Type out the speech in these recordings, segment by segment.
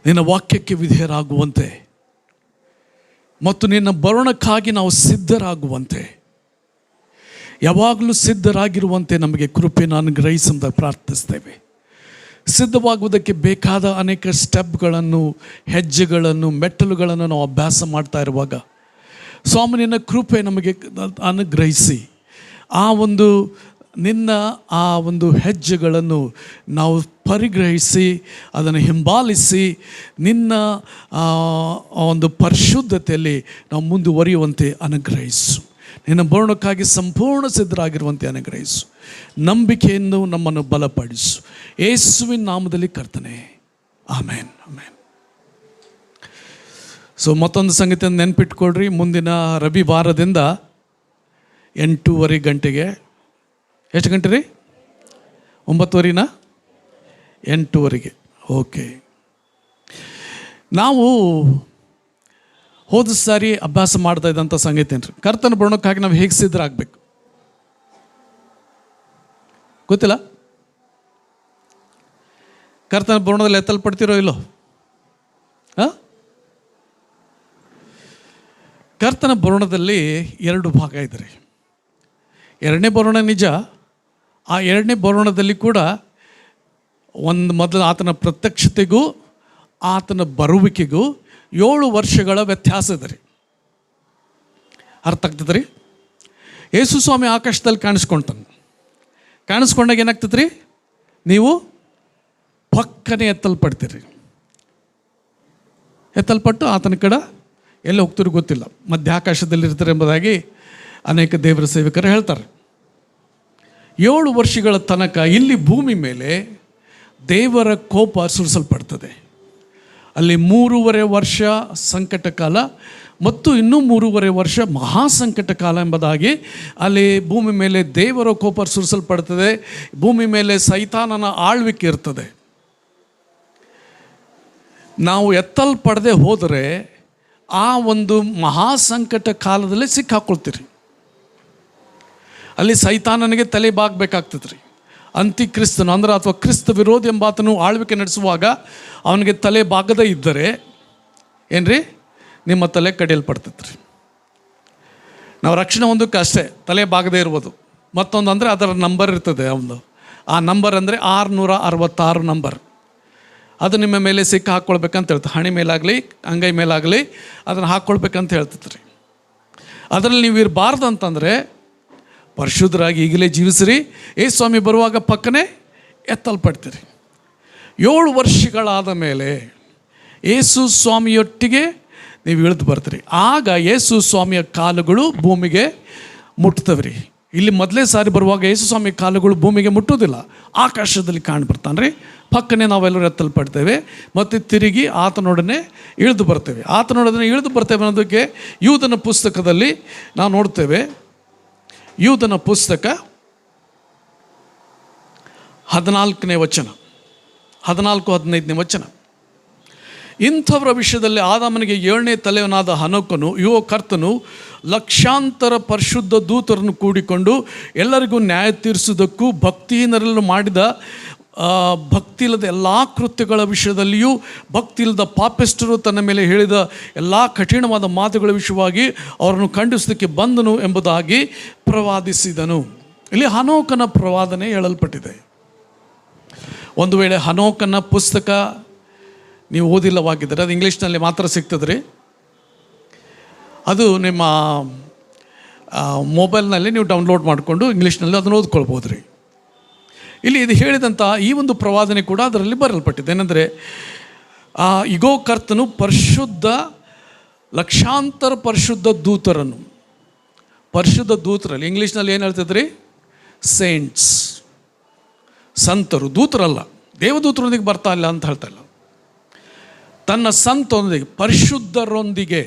ನಿನ್ನ ವಾಕ್ಯಕ್ಕೆ ವಿಧೇಯರಾಗುವಂತೆ ಮತ್ತು ನಿನ್ನ ಬರೋಣಕ್ಕಾಗಿ ನಾವು ಸಿದ್ಧರಾಗುವಂತೆ, ಯಾವಾಗಲೂ ಸಿದ್ಧರಾಗಿರುವಂತೆ ನಮಗೆ ಕೃಪೆಯನ್ನು ಅನುಗ್ರಹಿಸಂತ ಪ್ರಾರ್ಥಿಸ್ತೇವೆ. ಸಿದ್ಧವಾಗುವುದಕ್ಕೆ ಬೇಕಾದ ಅನೇಕ ಸ್ಟೆಪ್ಗಳನ್ನು, ಹೆಜ್ಜೆಗಳನ್ನು, ಮೆಟ್ಟಲುಗಳನ್ನು ನಾವು ಅಭ್ಯಾಸ ಮಾಡ್ತಾ ಇರುವಾಗ ಸ್ವಾಮಿ ನಿನ್ನ ಕೃಪೆ ನಮಗೆ ಅನುಗ್ರಹಿಸಿ ನಿನ್ನ ಆ ಒಂದು ಹೆಜ್ಜೆಗಳನ್ನು ನಾವು ಪರಿಗ್ರಹಿಸಿ ಅದನ್ನು ಹಿಂಬಾಲಿಸಿ ನಿನ್ನ ಒಂದು ಪರಿಶುದ್ಧತೆಯಲ್ಲಿ ನಾವು ಮುಂದುವರಿಯುವಂತೆ ಅನುಗ್ರಹಿಸು. ನಿನ್ನ ಬರೋಣಕ್ಕಾಗಿ ಸಂಪೂರ್ಣ ಸಿದ್ಧರಾಗಿರುವಂತೆ ಅನುಗ್ರಹಿಸು. ನಂಬಿಕೆಯನ್ನು ನಮ್ಮನ್ನು ಬಲಪಡಿಸು. ಯೇಸುವಿನ ನಾಮದಲ್ಲಿ ಕರ್ತನೆ, ಆಮೇನ್, ಆಮೇನ್. ಸೊ ಮತ್ತೊಂದು ಸಂಗತಿಯನ್ನು ನೆನ್ಪಿಟ್ಕೊಳ್ರಿ. ಮುಂದಿನ ರವಿವಾರದಿಂದ 8:30 ಗಂಟೆಗೆ, ಎಷ್ಟು ಗಂಟೆ ರೀ? 9:30ನಾ? 8:30ಗೆ. ಓಕೆ. ನಾವು ಹೋದ ಸಾರಿ ಅಭ್ಯಾಸ ಮಾಡ್ತಾ ಇದ್ದಂಥ ಸಂಗತಿ ಏನ್ರಿ, ಕರ್ತನ ಬರೋಣಕ್ಕಾಗಿ ನಾವು ಹೇಗೆ ಸಿದ್ಧರಾಗಬೇಕು ಗೊತ್ತಿಲ್ಲ? ಕರ್ತನ ಬರೋಣದಲ್ಲಿ ಎತ್ತಲ್ಪಡ್ತಿರೋ ಇಲ್ಲೋ? ಕರ್ತನ ಬರೋಣದಲ್ಲಿ 2 ಭಾಗ ಇದೆ ರೀ. 2ನೇ ಬರೋಣ ನಿಜ. ಆ 2ನೇ ಬರೋಣದಲ್ಲಿ ಕೂಡ ಮೊದಲು ಆತನ ಪ್ರತ್ಯಕ್ಷತೆಗೂ ಆತನ ಬರುವಿಕೆಗೂ 7 ವರ್ಷಗಳ ವ್ಯತ್ಯಾಸ ಇದೆ ರೀ. ಅರ್ಥ ಆಗ್ತದೆ ರೀ? ಯೇಸು ಸ್ವಾಮಿ ಆಕಾಶದಲ್ಲಿ ಕಾಣಿಸ್ಕೊಂಡಾಗ ಏನಾಗ್ತದೆ ರೀ? ನೀವು ಪಕ್ಕನೆ ಎತ್ತಲ್ಪಡ್ತೀರಿ. ಎತ್ತಲ್ಪಟ್ಟು ಆತನ ಕಡೆ ಎಲ್ಲಿ ಹೋಗ್ತೀರಿ ಗೊತ್ತಿಲ್ಲ, ಮಧ್ಯ ಆಕಾಶದಲ್ಲಿರ್ತಾರೆ ಎಂಬುದಾಗಿ ಅನೇಕ ದೇವರ ಸೇವಕರು ಹೇಳ್ತಾರೆ. 7 ವರ್ಷಗಳ ತನಕ ಇಲ್ಲಿ ಭೂಮಿ ಮೇಲೆ ದೇವರ ಕೋಪ ಸುರಿಸಲ್ಪಡ್ತದೆ. ಅಲ್ಲಿ 3.5 ವರ್ಷ ಸಂಕಟ ಕಾಲ ಮತ್ತು ಇನ್ನೂ 3.5 ವರ್ಷ ಮಹಾಸಂಕಟ ಕಾಲ ಎಂಬುದಾಗಿ ಅಲ್ಲಿ ಭೂಮಿ ಮೇಲೆ ದೇವರ ಕೋಪ ಸುರಿಸಲ್ಪಡ್ತದೆ. ಭೂಮಿ ಮೇಲೆ ಸೈತಾನನ ಆಳ್ವಿಕೆ ಇರ್ತದೆ. ನಾವು ಎತ್ತಲ್ಪಡದೆ ಹೋದರೆ ಆ ಒಂದು ಮಹಾಸಂಕಟ ಕಾಲದಲ್ಲಿ ಸಿಕ್ಕಾಕೊಳ್ತೀರಿ. ಅಲ್ಲಿ ಸೈತಾನನಿಗೆ ತಲೆ ಬಾಗಬೇಕಾಗ್ತದೆ ರೀ. ಅಂತಿಕ್ರಿಸ್ತನು ಅಂದ್ರೆ ಅಥವಾ ಕ್ರಿಸ್ತ ವಿರೋಧಿ ಎಂಬಾತನು ಆಳ್ವಿಕೆ ನಡೆಸುವಾಗ ಅವನಿಗೆ ತಲೆ ಬಾಗದೇ ಇದ್ದರೆ ಏನ್ರಿ, ನಿಮ್ಮ ತಲೆ ಕಡಿಯಲ್ಪಡ್ತೈತೆ ರೀ. ನಾವು ರಕ್ಷಣೆ ಒಂದಕ್ಕೆ ಅಷ್ಟೇ ತಲೆ ಬಾಗದೇ ಇರ್ಬೋದು. ಮತ್ತೊಂದು ಅಂದರೆ ಅದರ ನಂಬರ್ ಇರ್ತದೆ. ಆ ನಂಬರ್ ಅಂದರೆ 666 ನಂಬರ್. ಅದು ನಿಮ್ಮ ಮೇಲೆ ಸಿಕ್ಕ ಹಾಕ್ಕೊಳ್ಬೇಕಂತ ಹೇಳ್ತಾರೆ. ಹಣೆ ಮೇಲಾಗಲಿ ಅಂಗೈ ಮೇಲಾಗಲಿ ಅದನ್ನು ಹಾಕ್ಕೊಳ್ಬೇಕಂತ ಹೇಳ್ತೈತೆ ರೀ. ಅದರಲ್ಲಿ ನೀವು ಇರಬಾರ್ದು ಅಂತಂದರೆ ಪರಿಶುದ್ಧರಾಗಿ ಈಗಲೇ ಜೀವಿಸ್ರಿ. ಸ್ವಾಮಿ ಬರುವಾಗ ಪಕ್ಕನೆ ಎತ್ತಲ್ಪಡ್ತೀರಿ. 7 ವರ್ಷಗಳಾದ ಮೇಲೆ ಯೇಸು ಸ್ವಾಮಿಯೊಟ್ಟಿಗೆ ನೀವು ಇಳಿದು ಬರ್ತೀರಿ. ಆಗ ಯೇಸು ಸ್ವಾಮಿಯ ಕಾಲುಗಳು ಭೂಮಿಗೆ ಮುಟ್ತವೆ ರೀ. ಇಲ್ಲಿ ಮೊದಲೇ ಸಾರಿ ಬರುವಾಗ ಯೇಸು ಸ್ವಾಮಿ ಕಾಲುಗಳು ಭೂಮಿಗೆ ಮುಟ್ಟೋದಿಲ್ಲ, ಆಕಾಶದಲ್ಲಿ ಕಾಣಿ ಬರ್ತಾನೆ ರೀ. ಪಕ್ಕನೆ ನಾವೆಲ್ಲರೂ ಎತ್ತಲ್ಪಡ್ತೇವೆ ಮತ್ತು ತಿರುಗಿ ಆತನೊಡನೆ ಇಳಿದು ಬರ್ತೇವೆ. ಆತನೊಡನೆ ಇಳಿದು ಬರ್ತೇವೆ ಅನ್ನೋದಕ್ಕೆ ಯೂದನ ಪುಸ್ತಕದಲ್ಲಿ ನಾವು ನೋಡ್ತೇವೆ. ಯೂದನ ಪುಸ್ತಕ 14ನೇ ವಚನ, 14-15ನೇ ವಚನ. ಇಂಥವರ ವಿಷಯದಲ್ಲಿ ಆದಾಮನಿಗೆ 7ನೇ ತಲೆಯವನಾದ ಹನೋಕನು ಕರ್ತನು ಲಕ್ಷಾಂತರ ಪರಿಶುದ್ಧ ದೂತರನ್ನು ಕೂಡಿಕೊಂಡು ಎಲ್ಲರಿಗೂ ನ್ಯಾಯ ತೀರಿಸುವುದಕ್ಕೂ ಭಕ್ತಿಹೀನರೆಲ್ಲೂ ಮಾಡಿದ ಭಕ್ತಿಯಿಲ್ಲದ ಎಲ್ಲ ಕೃತ್ಯಗಳ ವಿಷಯದಲ್ಲಿಯೂ ಭಕ್ತಿಯಿಲ್ಲದ ಪಾಪಿಷ್ಠರು ತನ್ನ ಮೇಲೆ ಹೇಳಿದ ಎಲ್ಲ ಕಠಿಣವಾದ ಮಾತುಗಳ ವಿಷಯವಾಗಿ ಅವರನ್ನು ಖಂಡಿಸೋದಕ್ಕೆ ಬಂದನು ಎಂಬುದಾಗಿ ಪ್ರವಾದಿಸಿದನು. ಇಲ್ಲಿ ಹನೋಕನ ಪ್ರವಾದನೆ ಹೇಳಲ್ಪಟ್ಟಿದೆ. ಒಂದು ವೇಳೆ ಹನೋಕನ ಪುಸ್ತಕ ನೀವು ಓದಿಲ್ಲವಾಗಿದ್ದರೆ ಅದು ಇಂಗ್ಲೀಷ್ನಲ್ಲಿ ಮಾತ್ರ ಸಿಗ್ತದೆ ರೀ. ಅದು ನಿಮ್ಮ ಮೊಬೈಲ್ನಲ್ಲಿ ನೀವು ಡೌನ್ಲೋಡ್ ಮಾಡಿಕೊಂಡು ಇಂಗ್ಲೀಷ್ನಲ್ಲಿ ಅದನ್ನು ಓದ್ಕೊಳ್ಬೋದು ರೀ. ಇಲ್ಲಿ ಇದು ಹೇಳಿದಂಥ ಈ ಒಂದು ಪ್ರವಾದನೆ ಕೂಡ ಅದರಲ್ಲಿ ಬರಲ್ಪಟ್ಟಿದೆ. ಏನಂದರೆ ಇಗೋ ಕರ್ತನು ಲಕ್ಷಾಂತರ ಪರಿಶುದ್ಧ ದೂತರಲ್ಲಿ ಇಂಗ್ಲೀಷ್ನಲ್ಲಿ ಏನು ಹೇಳ್ತಿದ್ರಿ? ಸೇಂಟ್ಸ್, ಸಂತರು. ದೂತರಲ್ಲ, ದೇವದೂತರೊಂದಿಗೆ ಬರ್ತಾ ಇಲ್ಲ ಅಂತ ಹೇಳ್ತಾ ಇಲ್ಲ. ತನ್ನ ಸಂತರೊಂದಿಗೆ, ಪರಿಶುದ್ಧರೊಂದಿಗೆ.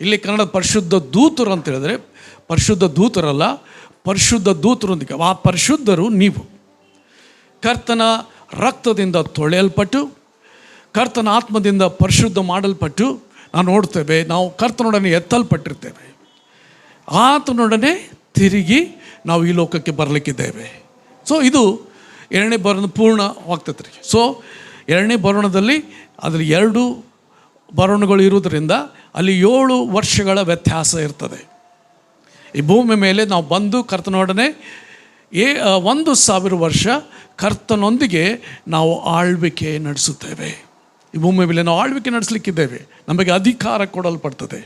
ಇಲ್ಲಿ ಕನ್ನಡ ಪರಿಶುದ್ಧ ದೂತರು ಅಂತ ಹೇಳಿದ್ರೆ ಪರಿಶುದ್ಧ ದೂತರಲ್ಲ, ಪರಿಶುದ್ಧ ದೂತರೊಂದಿಗೆ. ಆ ಪರಿಶುದ್ಧರು ನೀವು ಕರ್ತನ ರಕ್ತದಿಂದ ತೊಳೆಯಲ್ಪಟ್ಟು ಕರ್ತನ ಆತ್ಮದಿಂದ ಪರಿಶುದ್ಧ ಮಾಡಲ್ಪಟ್ಟು ನಾವು ನೋಡ್ತೇವೆ. ನಾವು ಕರ್ತನೊಡನೆ ಎತ್ತಲ್ಪಟ್ಟಿರ್ತೇವೆ. ಆತನೊಡನೆ ತಿರುಗಿ ನಾವು ಈ ಲೋಕಕ್ಕೆ ಬರಲಿಕ್ಕಿದ್ದೇವೆ. ಸೊ ಇದು 2ನೇ ಬರೋದು ಪೂರ್ಣವಾಗ್ತದೆ ರೀ. ಸೊ ಎರಡನೇ ಬರೋಣದಲ್ಲಿ ಅದರಲ್ಲಿ 2 ಬರೋಣಗಳು ಇರುವುದರಿಂದ ಅಲ್ಲಿ 7 ವರ್ಷಗಳ ವ್ಯತ್ಯಾಸ ಇರ್ತದೆ. ಈ ಭೂಮಿ ಮೇಲೆ ನಾವು ಬಂದು ಕರ್ತನೊಡನೆ 1,000 ವರ್ಷ ಕರ್ತನೊಂದಿಗೆ ನಾವು ಆಳ್ವಿಕೆ ನಡೆಸುತ್ತೇವೆ. ಈ ಭೂಮಿ ಮೇಲೆ ನಾವು ಆಳ್ವಿಕೆ ನಡೆಸಲಿಕ್ಕಿದ್ದೇವೆ, ನಮಗೆ ಅಧಿಕಾರ ಕೊಡಲ್ಪಡ್ತದೆ.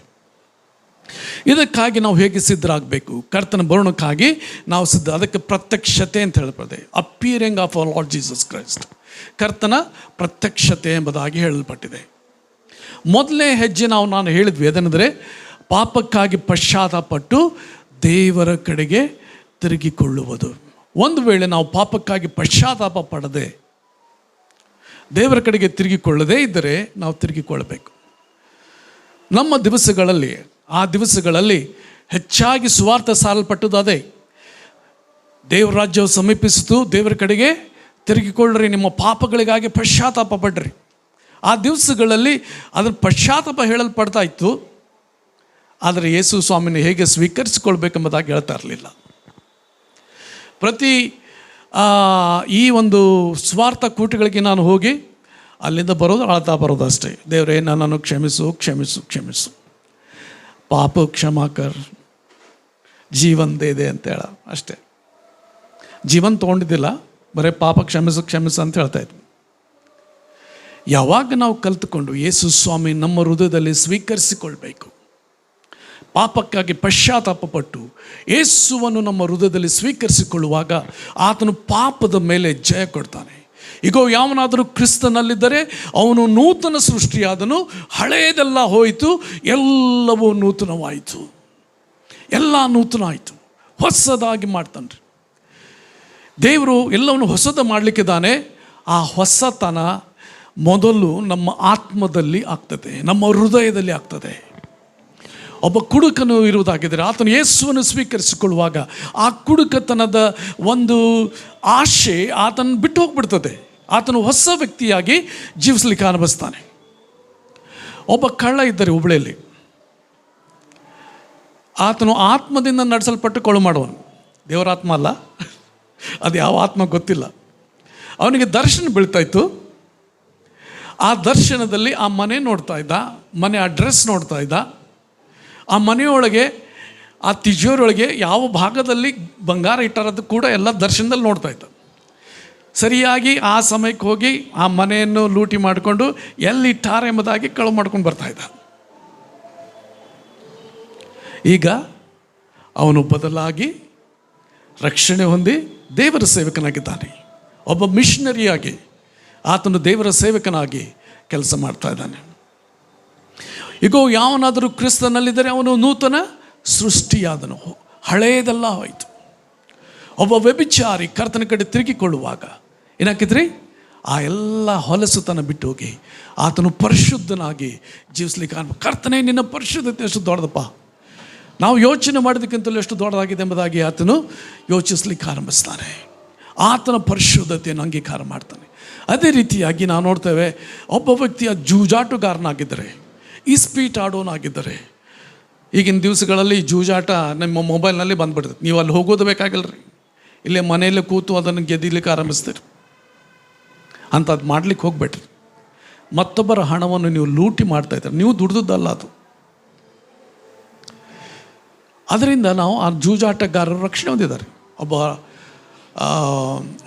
ಇದಕ್ಕಾಗಿ ನಾವು ಹೇಗೆ ಸಿದ್ಧರಾಗಬೇಕು? ಕರ್ತನ ಬರೋಣಕ್ಕಾಗಿ ನಾವು ಸಿದ್ಧ. ಅದಕ್ಕೆ ಪ್ರತ್ಯಕ್ಷತೆ ಅಂತ ಹೇಳಲ್ಪಟ್ಟಿದೆ. Appearing of our Lord Jesus Christ, ಕರ್ತನ ಪ್ರತ್ಯಕ್ಷತೆ ಎಂಬುದಾಗಿ ಹೇಳಲ್ಪಟ್ಟಿದೆ. ಮೊದಲನೇ ಹೆಜ್ಜೆ ನಾನು ಹೇಳಿದ್ವಿ, ಅದೇನೆಂದರೆ ಪಾಪಕ್ಕಾಗಿ ಪಶ್ಚಾತ್ತಾಪಪಟ್ಟು ದೇವರ ಕಡೆಗೆ ತಿರುಗಿಕೊಳ್ಳುವುದು. ಒಂದು ವೇಳೆ ನಾವು ಪಾಪಕ್ಕಾಗಿ ಪಶ್ಚಾತ್ತಾಪ ಪಡದೆ ದೇವರ ಕಡೆಗೆ ತಿರುಗಿಕೊಳ್ಳದೇ ಇದ್ದರೆ ನಾವು ತಿರುಗಿಕೊಳ್ಳಬೇಕು. ನಮ್ಮ ಆ ದಿವಸಗಳಲ್ಲಿ ಹೆಚ್ಚಾಗಿ ಸುವಾರ್ಥ ಸಾರಲ್ಪಟ್ಟದ್ದು ಅದೇ. ದೇವರ ರಾಜ್ಯವು ಸಮೀಪಿಸಿತು, ದೇವರ ಕಡೆಗೆ ತಿರುಗಿಕೊಳ್ಳ್ರಿ, ನಿಮ್ಮ ಪಾಪಗಳಿಗಾಗಿ ಪಶ್ಚಾತ್ತಾಪ ಪಡ್ರಿ. ಆ ದಿವಸಗಳಲ್ಲಿ ಅದರ ಪಶ್ಚಾತ್ತಾಪ ಹೇಳಲ್ಪಡ್ತಾ ಇತ್ತು. ಆದರೆ ಯೇಸು ಸ್ವಾಮಿನ ಹೇಗೆ ಸ್ವೀಕರಿಸಿಕೊಳ್ಬೇಕೆಂಬುದಾಗಿ ಹೇಳ್ತಾ ಇರಲಿಲ್ಲ. ಪ್ರತಿ ಈ ಒಂದು ಸ್ವಾರ್ಥ ಕೂಟಗಳಿಗೆ ನಾನು ಹೋಗಿ ಅಲ್ಲಿಂದ ಅಳ್ತಾ ಬರೋದು ಅಷ್ಟೇ. ದೇವರೇ, ನನ್ನನ್ನು ಕ್ಷಮಿಸು ಕ್ಷಮಿಸು ಕ್ಷಮಿಸು, ಪಾಪ ಕ್ಷಮಾಕರ್, ಜೀವನ್ ಇದೆ ಅಂತೇಳ ಅಷ್ಟೇ. ಜೀವನ್ ತೊಗೊಂಡಿದ್ದಿಲ್ಲ, ಬರೀ ಪಾಪ ಕ್ಷಮಿಸು ಕ್ಷಮಿಸು ಅಂತ ಹೇಳ್ತಾ ಇದ್ವಿ. ಯಾವಾಗ ನಾವು ಕಲಿತುಕೊಂಡು ಯೇಸು ಸ್ವಾಮಿ ನಮ್ಮ ಹೃದಯದಲ್ಲಿ ಸ್ವೀಕರಿಸಿಕೊಳ್ಬೇಕು, ಪಾಪಕ್ಕಾಗಿ ಪಶ್ಚಾತ್ತಾಪಪಟ್ಟು ಯೇಸುವನ್ನು ನಮ್ಮ ಹೃದಯದಲ್ಲಿ ಸ್ವೀಕರಿಸಿಕೊಳ್ಳುವಾಗ ಆತನು ಪಾಪದ ಮೇಲೆ ಜಯ ಕೊಡ್ತಾನೆ. ಈಗ ಯಾವನಾದರೂ ಕ್ರಿಸ್ತನಲ್ಲಿದ್ದರೆ ಅವನು ನೂತನ ಸೃಷ್ಟಿಯಾದನು, ಹಳೆಯದೆಲ್ಲ ಹೋಯಿತು, ಎಲ್ಲವೂ ನೂತನವಾಯಿತು. ಎಲ್ಲ ನೂತನ ಆಯಿತು, ಹೊಸದಾಗಿ ಮಾಡ್ತಾನೆ. ದೇವರು ಎಲ್ಲವನ್ನು ಹೊಸದು ಮಾಡಲಿಕ್ಕಿದ್ದಾನೆ. ಆ ಹೊಸತನ ಮೊದಲು ನಮ್ಮ ಆತ್ಮದಲ್ಲಿ ಆಗ್ತದೆ, ನಮ್ಮ ಹೃದಯದಲ್ಲಿ ಆಗ್ತದೆ. ಒಬ್ಬ ಕುಡುಕನು ಇರುವುದಾಗಿದ್ದರೆ ಆತನು ಯೇಸುವನ್ನು ಸ್ವೀಕರಿಸಿಕೊಳ್ಳುವಾಗ ಆ ಕುಡುಕತನದ ಒಂದು ಆಶೆ ಆತನ ಬಿಟ್ಟು ಹೋಗ್ಬಿಡ್ತದೆ. ಆತನು ಹೊಸ ವ್ಯಕ್ತಿಯಾಗಿ ಜೀವಿಸಲಿಕ್ಕೆ ಆರಂಭಿಸ್ತಾನೆ. ಒಬ್ಬ ಕಳ್ಳ ಇದ್ದರೆ ಹುಬ್ಬಳ್ಳಿಯಲ್ಲಿ, ಆತನು ಆತ್ಮದಿಂದ ನಡೆಸಲ್ಪಟ್ಟು ಕೊಳು ಮಾಡುವನು. ದೇವರಾತ್ಮ ಅಲ್ಲ, ಅದು ಯಾವ ಆತ್ಮ ಗೊತ್ತಿಲ್ಲ. ಅವನಿಗೆ ದರ್ಶನ ಬೀಳ್ತಾಯಿತ್ತು. ಆ ದರ್ಶನದಲ್ಲಿ ಆ ಮನೆ ನೋಡ್ತಾ ಇದ್ದ, ಮನೆ ಅಡ್ರೆಸ್ ನೋಡ್ತಾ ಇದ್ದ. ಆ ಮನೆಯೊಳಗೆ, ಆ ತಿಜೋರೊಳಗೆ ಯಾವ ಭಾಗದಲ್ಲಿ ಬಂಗಾರ ಇಟ್ಟಾರದು ಕೂಡ ಎಲ್ಲ ದರ್ಶನದಲ್ಲಿ ನೋಡ್ತಾ ಇದ್ದ. ಸರಿಯಾಗಿ ಆ ಸಮಯಕ್ಕೆ ಹೋಗಿ ಆ ಮನೆಯನ್ನು ಲೂಟಿ ಮಾಡಿಕೊಂಡು ಎಲ್ಲಿಟ್ಟಾರೆ ಎಂಬುದಾಗಿ ಕಳು ಮಾಡ್ಕೊಂಡು ಬರ್ತಾ ಇದ್ದ. ಈಗ ಅವನು ಬದಲಾಗಿ ರಕ್ಷಣೆ ಹೊಂದಿ ದೇವರ ಸೇವಕನಾಗಿದ್ದಾನೆ. ಒಬ್ಬ ಮಿಷನರಿಯಾಗಿ ಆತನು ದೇವರ ಸೇವಕನಾಗಿ ಕೆಲಸ ಮಾಡ್ತಾ ಇದ್ದಾನೆ. ಈಗ ಯಾವನಾದರೂ ಕ್ರಿಸ್ತನಲ್ಲಿದ್ದರೆ ಅವನು ನೂತನ ಸೃಷ್ಟಿಯಾದನು, ಹಳೆಯದೆಲ್ಲ ಹೋಯಿತು. ಒಬ್ಬ ವ್ಯಭಿಚಾರಿ ಕರ್ತನ ಕಡೆ ತಿರುಗಿಕೊಳ್ಳುವಾಗ ಏನಾಕಿದ್ರಿ? ಆ ಎಲ್ಲ ಹೊಲಸುತನ ಬಿಟ್ಟು ಹೋಗಿ ಆತನು ಪರಿಶುದ್ಧನಾಗಿ ಜೀವಿಸ್ಲಿಕ್ಕೆ ಕರ್ತನೇ, ನಿನ್ನ ಪರಿಶುದ್ಧತೆ ಎಷ್ಟು ದೊಡ್ಡದಪ್ಪ, ನಾವು ಯೋಚನೆ ಮಾಡೋದಕ್ಕಿಂತಲೂ ಎಷ್ಟು ದೊಡ್ಡದಾಗಿದೆ ಎಂಬುದಾಗಿ ಆತನು ಯೋಚಿಸ್ಲಿಕ್ಕೆ ಆರಂಭಿಸ್ತಾನೆ. ಆತನ ಪರಿಶುದ್ಧತೆಯನ್ನು ಅಂಗೀಕಾರ ಮಾಡ್ತಾನೆ. ಅದೇ ರೀತಿಯಾಗಿ ನಾವು ನೋಡ್ತೇವೆ, ಒಬ್ಬ ವ್ಯಕ್ತಿಯ ಜೂಜಾಟುಗಾರನಾಗಿದ್ದರೆ, ಇಸ್ಪೀಟ್ ಆಡೋನಾಗಿದ್ದರೆ, ಈಗಿನ ದಿವಸಗಳಲ್ಲಿ ಜೂಜಾಟ ನಿಮ್ಮ ಮೊಬೈಲ್ನಲ್ಲಿ ಬಂದುಬಿಡ್ತದೆ. ನೀವು ಅಲ್ಲಿ ಹೋಗೋದು ಬೇಕಾಗಿಲ್ಲ ರೀ, ಇಲ್ಲೇ ಮನೆಯಲ್ಲೇ ಕೂತು ಅದನ್ನು ಗೆದಿಲಿಕ್ಕೆ ಆರಂಭಿಸ್ತೀರಿ. ಅಂಥದ್ದು ಮಾಡ್ಲಿಕ್ಕೆ ಹೋಗ್ಬೇಡ್ರಿ. ಮತ್ತೊಬ್ಬರ ಹಣವನ್ನು ನೀವು ಲೂಟಿ ಮಾಡ್ತಾಯಿದ್ದಾರೆ, ನೀವು ದುಡ್ದದ್ದಲ್ಲ ಅದು. ಅದರಿಂದ ನಾವು ಆ ಜೂಜಾಟಗಾರರು ರಕ್ಷಣೆ ಹೊಂದಿದ್ದಾರೆ. ಒಬ್ಬ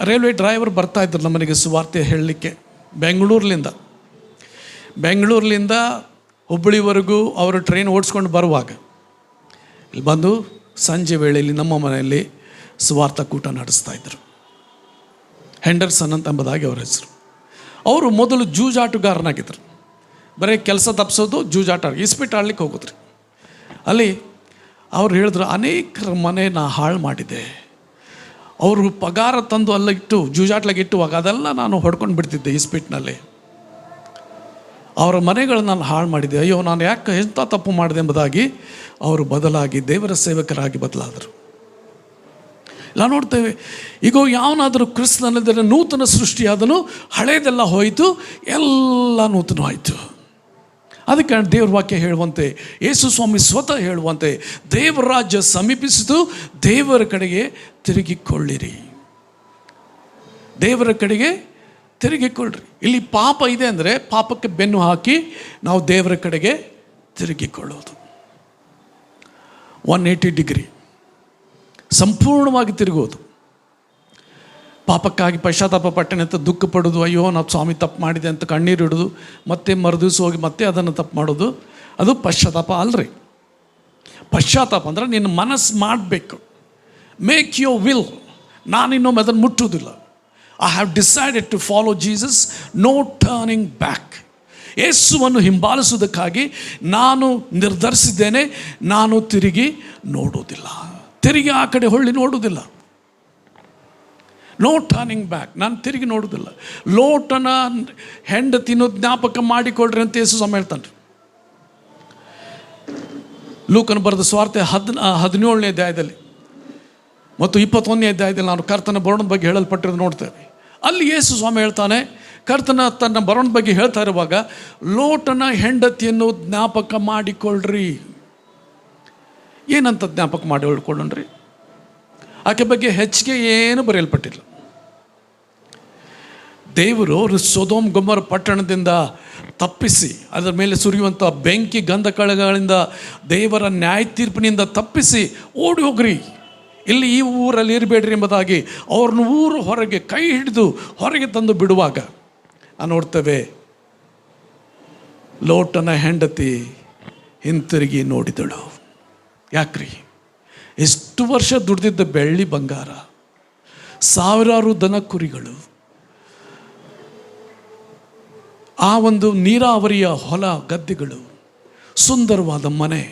ರೈಲ್ವೆ ಡ್ರೈವರ್ ಬರ್ತಾಯಿದ್ರು ನಮ್ಮನೆಗೆ ಸುವಾರ್ತೆ ಹೇಳಲಿಕ್ಕೆ. ಬೆಂಗಳೂರಿನಿಂದ ಹುಬ್ಬಳ್ಳಿವರೆಗೂ ಅವರು ಟ್ರೈನ್ ಓಡಿಸ್ಕೊಂಡು ಬರುವಾಗ ಇಲ್ಲಿ ಬಂದು ಸಂಜೆ ವೇಳೆಯಲ್ಲಿ ನಮ್ಮ ಮನೆಯಲ್ಲಿ ಸುವಾರ್ಥ ಕೂಟ ನಡೆಸ್ತಾಯಿದ್ರು. ಹೆಂಡರ್ಸನ್ ಅಂತ ಎಂಬುದಾಗಿ ಅವರ ಹೆಸರು. ಅವರು ಮೊದಲು ಜೂಜಾಟುಗಾರನಾಗಿದ್ದರು. ಬರೀ ಕೆಲಸ ತಪ್ಪಿಸೋದು, ಜೂಜಾಟ, ಇಸ್ಪೀಟ್ ಆಡ್ಲಿಕ್ಕೆ ಹೋಗೋದ್ರಿ. ಅಲ್ಲಿ ಅವ್ರು ಹೇಳಿದ್ರು, ಅನೇಕರ ಮನೆ ನಾ ಹಾಳು ಮಾಡಿದೆ. ಅವರು ಪಗಾರ ತಂದು ಅಲ್ಲ ಇಟ್ಟು ಜೂಜಾಟ್ಲಾಗ ಇಟ್ಟುವಾಗ ಅದೆಲ್ಲ ನಾನು ಹೊಡ್ಕೊಂಡು ಬಿಡ್ತಿದ್ದೆ ಇಸ್ಪೀಟ್ನಲ್ಲಿ. ಅವರ ಮನೆಗಳನ್ನು ನಾನು ಹಾಳು ಮಾಡಿದೆ. ಅಯ್ಯೋ, ನಾನು ಯಾಕೆ ಎಂಥ ತಪ್ಪು ಮಾಡಿದೆ ಎಂಬುದಾಗಿ ಅವರು ಬದಲಾಗಿ ದೇವರ ಸೇವಕರಾಗಿ ಬದಲಾದರು. ಇಲ್ಲ ನೋಡ್ತೇವೆ, ಈಗ ಯಾವನಾದರೂ ಕ್ರಿಸ್ತನಲ್ಲಿದ್ದರೆ ನೂತನ ಸೃಷ್ಟಿಯಾದನು, ಹಳೆಯದೆಲ್ಲ ಹೋಯಿತು, ಎಲ್ಲ ನೂತನವಾಯಿತು. ಅದಕ್ಕೆ ದೇವ್ರ ವಾಕ್ಯ ಹೇಳುವಂತೆ, ಯೇಸು ಸ್ವಾಮಿ ಸ್ವತಃ ಹೇಳುವಂತೆ, ದೇವರ ರಾಜ್ಯ ಸಮೀಪಿಸಿತು, ದೇವರ ಕಡೆಗೆ ತಿರುಗಿಕೊಳ್ಳಿರಿ, ದೇವರ ಕಡೆಗೆ ತಿರುಗಿಕೊಳ್ಳ್ರಿ. ಇಲ್ಲಿ ಪಾಪ ಇದೆ ಅಂದರೆ ಪಾಪಕ್ಕೆ ಬೆನ್ನು ಹಾಕಿ ನಾವು ದೇವರ ಕಡೆಗೆ ತಿರುಗಿಕೊಳ್ಳೋದು. 180 ಡಿಗ್ರಿ ಸಂಪೂರ್ಣವಾಗಿ ತಿರುಗೋದು. ಪಾಪಕ್ಕಾಗಿ ಪಶ್ಚಾತ್ತಾಪ ಪಟ್ಟಣೆ ಅಂತ ದುಃಖ ಪಡೋದು, ಅಯ್ಯೋ ನಾವು ಸ್ವಾಮಿ ತಪ್ಪು ಮಾಡಿದೆ ಅಂತ ಕಣ್ಣೀರು ಇಡೋದು, ಮತ್ತೆ ಮರುದಿವ್ಸ ಹೋಗಿ ಮತ್ತೆ ಅದನ್ನು ತಪ್ಪು ಮಾಡೋದು, ಅದು ಪಶ್ಚಾತ್ತಾಪ ಅಲ್ರಿ. ಪಶ್ಚಾತ್ತಾಪ ಅಂದರೆ ನಿನ್ನ ಮನಸ್ಸು ಮಾಡಬೇಕು. Make your will. ನಾನಿನ್ನೊಮ್ಮೆ ಅದನ್ನು ಮುಟ್ಟುವುದಿಲ್ಲ. I have decided to follow Jesus, no turning back. ಯೇಸುವನ್ನು ಹಿಂಬಾಲಿಸುವುದಕ್ಕಾಗಿ ನಾನು ನಿರ್ಧರಿಸಿದ್ದೇನೆ. ನಾನು ತಿರುಗಿ ನೋಡುವುದಿಲ್ಲ, ತಿರುಗಿ ಆ ಕಡೆ ಹೊಳ್ಳಿ ನೋಡುವುದಿಲ್ಲ. No turning back. ನಾನು ತಿರುಗಿ ನೋಡುವುದಿಲ್ಲ. ಲೋಟನ ಹೆಂಡತಿನೂ ಜ್ಞಾಪಕ ಮಾಡಿಕೊಳ್ರಿ ಅಂತ ಯೇಸು ಸ್ವಾಮಿ ಹೇಳ್ತಾನೆ. ಲೂಕನ ಬರೆದ ಸುವಾರ್ತೆ 17ನೇ ಅಧ್ಯಾಯದಲ್ಲಿ ಮತ್ತು 21ನೇ ಅಧ್ಯಾಯದಲ್ಲಿ ನಾವು ಕರ್ತನ ಬರೋಣದ ಬಗ್ಗೆ ಹೇಳಲ್ಪಟ್ಟಿರೋದು ನೋಡ್ತೇವೆ. ಅಲ್ಲಿ ಯೇಸು ಸ್ವಾಮಿ ಹೇಳ್ತಾನೆ, ಕರ್ತನ ತನ್ನ ಬರೋಣದ ಬಗ್ಗೆ ಹೇಳ್ತಾ ಇರುವಾಗ ಲೋಟನ ಹೆಂಡತಿಯನ್ನು ಜ್ಞಾಪಕ ಮಾಡಿಕೊಳ್ಳ್ರಿ. ಏನಂತ ಜ್ಞಾಪಕ ಮಾಡಿಕೊಳ್ಳ್ರಿ? ಆಕೆ ಬಗ್ಗೆ ಹೆಚ್ಚಿಗೆ ಏನು ಬರೆಯಲ್ಪಟ್ಟಿಲ್ಲ. ದೇವರು ಸೊದೋಮ್ ಗೊಮೋರ ಪಟ್ಟಣದಿಂದ ತಪ್ಪಿಸಿ, ಅದರ ಮೇಲೆ ಸುರಿಯುವಂಥ ಬೆಂಕಿ ಗಂಧಕಗಳಿಂದ, ದೇವರ ನ್ಯಾಯ ತೀರ್ಪಿನಿಂದ ತಪ್ಪಿಸಿ ಓಡಿ ಹೋಗ್ರಿ, ಇಲ್ಲಿ ಈ ಊರಲ್ಲಿ ಇರಬೇಡ್ರಿ ಎಂಬುದಾಗಿ ಅವ್ರನ್ನ ಊರು ಹೊರಗೆ ಕೈ ಹಿಡಿದು ಹೊರಗೆ ತಂದು ಬಿಡುವಾಗ ನೋಡ್ತೇವೆ, ಲೋಟನ ಹೆಂಡತಿ ಹಿಂತಿರುಗಿ ನೋಡಿದಳು. ಯಾಕ್ರಿ? ಎಷ್ಟು ವರ್ಷ ದುಡ್ದಿದ್ದ ಬೆಳ್ಳಿ ಬಂಗಾರ, ಸಾವಿರಾರು ದನ ಕುರಿಗಳು, ಆ ಒಂದು ನೀರಾವರಿಯ ಹೊಲ ಗದ್ದೆಗಳು, ಸುಂದರವಾದ ಮನೆ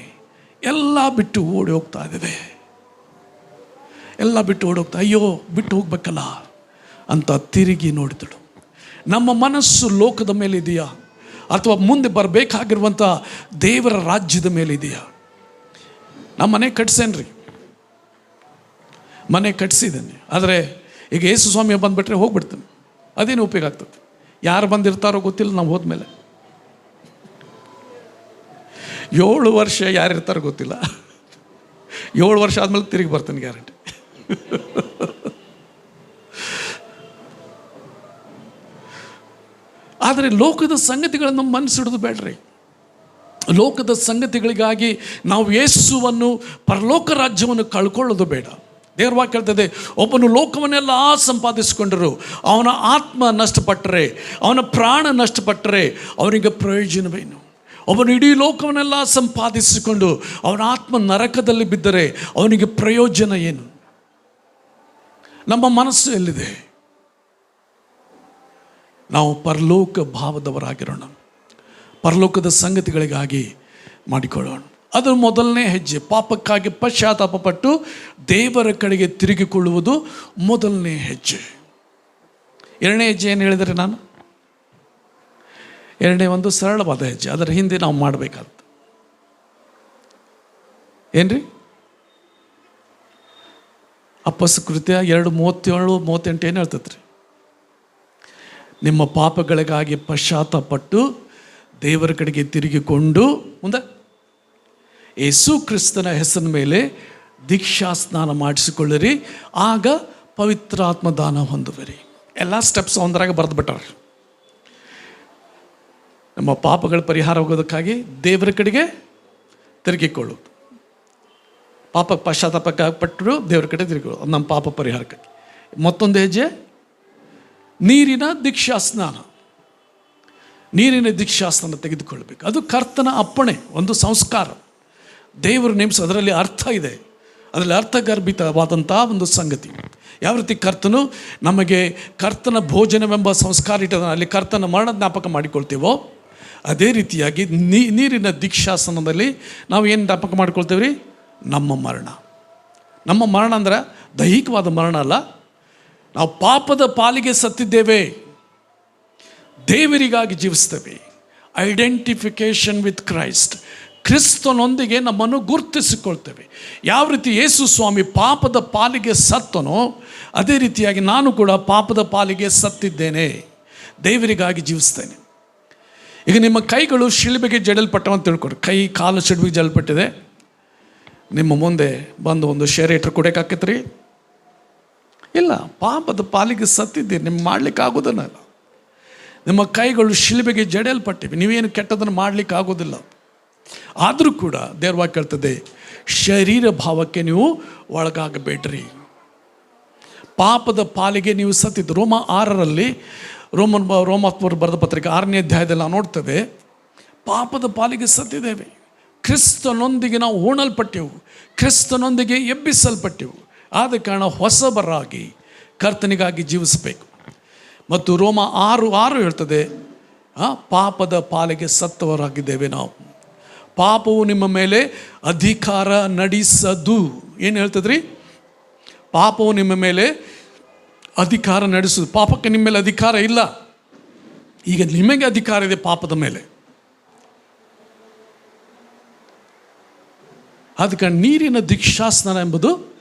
ಎಲ್ಲ ಬಿಟ್ಟು ಓಡಿ ಹೋಗ್ತಾ ಇದ್ದೇವೆ. ಎಲ್ಲ ಬಿಟ್ಟು ಓಡೋಗ್ತಾ, ಅಯ್ಯೋ ಬಿಟ್ಟು ಹೋಗ್ಬೇಕಲ್ಲ ಅಂತ ತಿರುಗಿ ನೋಡಿದಳು. ನಮ್ಮ ಮನಸ್ಸು ಲೋಕದ ಮೇಲೆ ಇದೆಯಾ ಅಥವಾ ಮುಂದೆ ಬರಬೇಕಾಗಿರುವಂಥ ದೇವರ ರಾಜ್ಯದ ಮೇಲೆ ಇದೆಯಾ? ನಮ್ಮ ಮನೆ ಕಟ್ಸೇನ್ರಿ, ಮನೆ ಕಟ್ಸಿದ್ದೇನೆ, ಆದರೆ ಈಗ ಯೇಸು ಸ್ವಾಮಿ ಬಂದುಬಿಟ್ರೆ ಹೋಗ್ಬಿಡ್ತೇನೆ, ಅದೇನು ಉಪಯೋಗ ಆಗ್ತದೆ? ಯಾರು ಬಂದಿರ್ತಾರೋ ಗೊತ್ತಿಲ್ಲ. ನಾವು ಹೋದ್ಮೇಲೆ 7 ವರ್ಷ ಯಾರಿರ್ತಾರೋ ಗೊತ್ತಿಲ್ಲ. 7 ವರ್ಷ ಆದಮೇಲೆ ತಿರುಗಿ ಬರ್ತೇನೆ ಗ್ಯಾರಂಟಿ. ಆದರೆ ಲೋಕದ ಸಂಗತಿಗಳನ್ನು ಮನಸ್ಸಿಡೋದು ಬೇಡ್ರಿ. ಲೋಕದ ಸಂಗತಿಗಳಿಗಾಗಿ ನಾವು ಯೇಸುವನ್ನು, ಪರಲೋಕ ರಾಜ್ಯವನ್ನು ಕಳ್ಕೊಳ್ಳೋದು ಬೇಡ. ದೇವರ ವಾಕ್ಯ ಹೇಳ್ತದೆ, ಒಬ್ಬನು ಲೋಕವನ್ನೆಲ್ಲ ಸಂಪಾದಿಸಿಕೊಂಡರು ಅವನ ಆತ್ಮ ನಷ್ಟಪಟ್ಟರೆ, ಅವನ ಪ್ರಾಣ ನಷ್ಟಪಟ್ಟರೆ ಅವನಿಗೆ ಪ್ರಯೋಜನವೇನು? ಒಬ್ಬನು ಇಡೀ ಲೋಕವನ್ನೆಲ್ಲ ಸಂಪಾದಿಸಿಕೊಂಡು ಅವನ ಆತ್ಮ ನರಕದಲ್ಲಿ ಬಿದ್ದರೆ ಅವನಿಗೆ ಪ್ರಯೋಜನ ಏನು? ನಮ್ಮ ಮನಸ್ಸು ಎಲ್ಲಿದೆ? ನಾವು ಪರಲೋಕ ಭಾವದವರಾಗಿರೋಣ, ಪರಲೋಕದ ಸಂಗತಿಗಳಿಗಾಗಿ ಮಾಡಿಕೊಳ್ಳೋಣ. ಅದರ ಮೊದಲನೇ ಹೆಜ್ಜೆ. ಪಾಪಕ್ಕಾಗಿ ಪಶ್ಚಾತ್ತಾಪ ಪಟ್ಟು ದೇವರ ಕಡೆಗೆ ತಿರುಗಿಕೊಳ್ಳುವುದು ಮೊದಲನೇ ಹೆಜ್ಜೆ. ಎರಡನೇ ಹೆಜ್ಜೆ ಏನು ಹೇಳಿದರೆ ನಾನು? ಎರಡನೇ ಒಂದು ಸರಳವಾದ ಹೆಜ್ಜೆ, ಅದರ ಹಿಂದೆ ನಾವು ಮಾಡಬೇಕಾದ ಏನ್ರಿ? ಅಪಸ್ಕೃತ್ಯ 2:37-38 ಏನು ಹೇಳ್ತದ್ರಿ? ನಿಮ್ಮ ಪಾಪಗಳಿಗಾಗಿ ಪಶ್ಚಾತ್ತಾಪಟ್ಟು ದೇವರ ಕಡೆಗೆ ತಿರುಗಿಕೊಂಡು ಮುಂದೆ ಯೇಸು ಕ್ರಿಸ್ತನ ಹೆಸರಿನ ಮೇಲೆ ದೀಕ್ಷಾ ಸ್ನಾನ ಮಾಡಿಸಿಕೊಳ್ಳಿರಿ, ಆಗ ಪವಿತ್ರಾತ್ಮ ದಾನ ಹೊಂದುವಿರಿ. ಎಲ್ಲ ಸ್ಟೆಪ್ಸ್ ಒಂದರಾಗ ಬರೆದು ಬಿಟ್ಟಾರೆ. ನಮ್ಮ ಪಾಪಗಳ ಪರಿಹಾರ ಹೋಗೋದಕ್ಕಾಗಿ ದೇವರ ಕಡೆಗೆ ತಿರುಗಿಕೊಳ್ಳೋದು, ಪಾಪ ಪಶ್ಚಾತ್ತಾಪಕ್ಕಾಗಿ ಪಟ್ಟರು ದೇವರ ಕಡೆ ತಿರುಗಿಕೊಳ್ಳೋದು, ಅದು ನಮ್ಮ ಪಾಪ ಪರಿಹಾರಕ್ಕಾಗಿ. ಮತ್ತೊಂದು ಹೆಜ್ಜೆ ನೀರಿನ ದೀಕ್ಷಾ ಸ್ನಾನ. ನೀರಿನ ದೀಕ್ಷಾ ಸ್ನಾನ ತೆಗೆದುಕೊಳ್ಬೇಕು. ಅದು ಕರ್ತನ ಅಪ್ಪಣೆ, ಒಂದು ಸಂಸ್ಕಾರ, ದೇವರು ನೇಮಿಸ. ಅದರಲ್ಲಿ ಅರ್ಥ ಇದೆ, ಅದರಲ್ಲಿ ಅರ್ಥಗರ್ಭಿತವಾದಂಥ ಒಂದು ಸಂಗತಿ. ಯಾವ ರೀತಿ ಕರ್ತನು ನಮಗೆ ಕರ್ತನ ಭೋಜನವೆಂಬ ಸಂಸ್ಕಾರ ಇಟ್ಟದ, ಅಲ್ಲಿ ಕರ್ತನ ಮರಣ ಜ್ಞಾಪಕ ಮಾಡಿಕೊಳ್ತೀವೋ ಅದೇ ರೀತಿಯಾಗಿ ನೀರಿನ ದೀಕ್ಷಾಸನದಲ್ಲಿ ನಾವು ಏನು ಜ್ಞಾಪಕ ಮಾಡಿಕೊಳ್ತೇವೆ ರೀ? ನಮ್ಮ ಮರಣ. ನಮ್ಮ ಮರಣ ಅಂದ್ರೆ ದೈಹಿಕವಾದ ಮರಣ ಅಲ್ಲ, ನಾವು ಪಾಪದ ಪಾಲಿಗೆ ಸತ್ತಿದ್ದೇವೆ, ದೇವರಿಗಾಗಿ ಜೀವಿಸ್ತೇವೆ. ಐಡೆಂಟಿಫಿಕೇಶನ್ ವಿತ್ ಕ್ರೈಸ್ಟ್, ಕ್ರಿಸ್ತನೊಂದಿಗೆ ನಮ್ಮನ್ನು ಗುರುತಿಸಿಕೊಳ್ತೇವೆ. ಯಾವ ರೀತಿ ಯೇಸು ಸ್ವಾಮಿ ಪಾಪದ ಪಾಲಿಗೆ ಸತ್ತನೋ ಅದೇ ರೀತಿಯಾಗಿ ನಾನು ಕೂಡ ಪಾಪದ ಪಾಲಿಗೆ ಸತ್ತಿದ್ದೇನೆ, ದೇವರಿಗಾಗಿ ಜೀವಿಸ್ತೇನೆ. ಈಗ ನಿಮ್ಮ ಕೈಗಳು ಶಿಲುಬೆಗೆ ಜಡಲ್ಪಟ್ಟವಂತ ತಿಳ್ಕೊಡ್ರಿ. ಕೈ ಕಾಲು ಶಿಲುಬೆಗೆ ಜಡಲ್ಪಟ್ಟಿದೆ, ನಿಮ್ಮ ಮುಂದೆ ಬಂದು ಒಂದು ಶೇರೇಟ್ರ್ ಕುಡಿಯೋಕ್ಕಾಕೈತ್ರಿ? ಇಲ್ಲ, ಪಾಪದ ಪಾಲಿಗೆ ಸತ್ತಿದ್ದೀರಿ, ನಿಮ್ಗೆ ಮಾಡ್ಲಿಕ್ಕೆ ಆಗೋದನ್ನ. ನಿಮ್ಮ ಕೈಗಳು ಶಿಲುಬೆಗೆ ಜಡೆಯಲ್ಪಟ್ಟಿವೆ, ನೀವೇನು ಕೆಟ್ಟದನ್ನು ಮಾಡಲಿಕ್ಕೆ ಆಗೋದಿಲ್ಲ. ಆದರೂ ಕೂಡ ದೇವರ ಕೇಳ್ತದೆ, ಶರೀರ ಭಾವಕ್ಕೆ ನೀವು ಒಳಗಾಗಬೇಡ್ರಿ. ಪಾಪದ ಪಾಲಿಗೆ ನೀವು ಸತ್ತಿದ್ದು. ರೋಮ 6ರಲ್ಲಿ ರೋಮಾತ್ಮರು ಬರೆದ ಪತ್ರಿಕೆ 6ನೇ ಅಧ್ಯಾಯದಲ್ಲಿ ನಾವು ನೋಡ್ತೇವೆ, ಪಾಪದ ಪಾಲಿಗೆ ಸತ್ತಿದ್ದೇವೆ, ಕ್ರಿಸ್ತನೊಂದಿಗೆ ನಾವು ಹೂಣಲ್ಪಟ್ಟೆವು, ಕ್ರಿಸ್ತನೊಂದಿಗೆ ಎಬ್ಬಿಸಲ್ಪಟ್ಟೆವು. ಆದ ಕಾರಣ ಹೊಸಬರಾಗಿ ಕರ್ತನಿಗಾಗಿ ಜೀವಿಸಬೇಕು. ಮತ್ತು ರೋಮ 6:6 ಹೇಳ್ತದೆ, ಪಾಪದ ಪಾಲಿಗೆ ಸತ್ತವರಾಗಿದ್ದೇವೆ ನಾವು. ಪಾಪವು ನಿಮ್ಮ ಮೇಲೆ ಅಧಿಕಾರ ನಡೆಸದು. ಏನು ಹೇಳ್ತದ್ರಿ? ಪಾಪವು ನಿಮ್ಮ ಮೇಲೆ ಅಧಿಕಾರ ನಡೆಸೋದು. ಪಾಪಕ್ಕೆ ನಿಮ್ಮ ಮೇಲೆ ಅಧಿಕಾರ ಇಲ್ಲ. ಈಗ ನಿಮಗೆ ಅಧಿಕಾರ ಇದೆ ಪಾಪದ ಮೇಲೆ. ಅದಕ್ಕೆ ನೀರಿನ ದೀಕ್ಷಾಸ್ನಾನ ಎಂಬುದು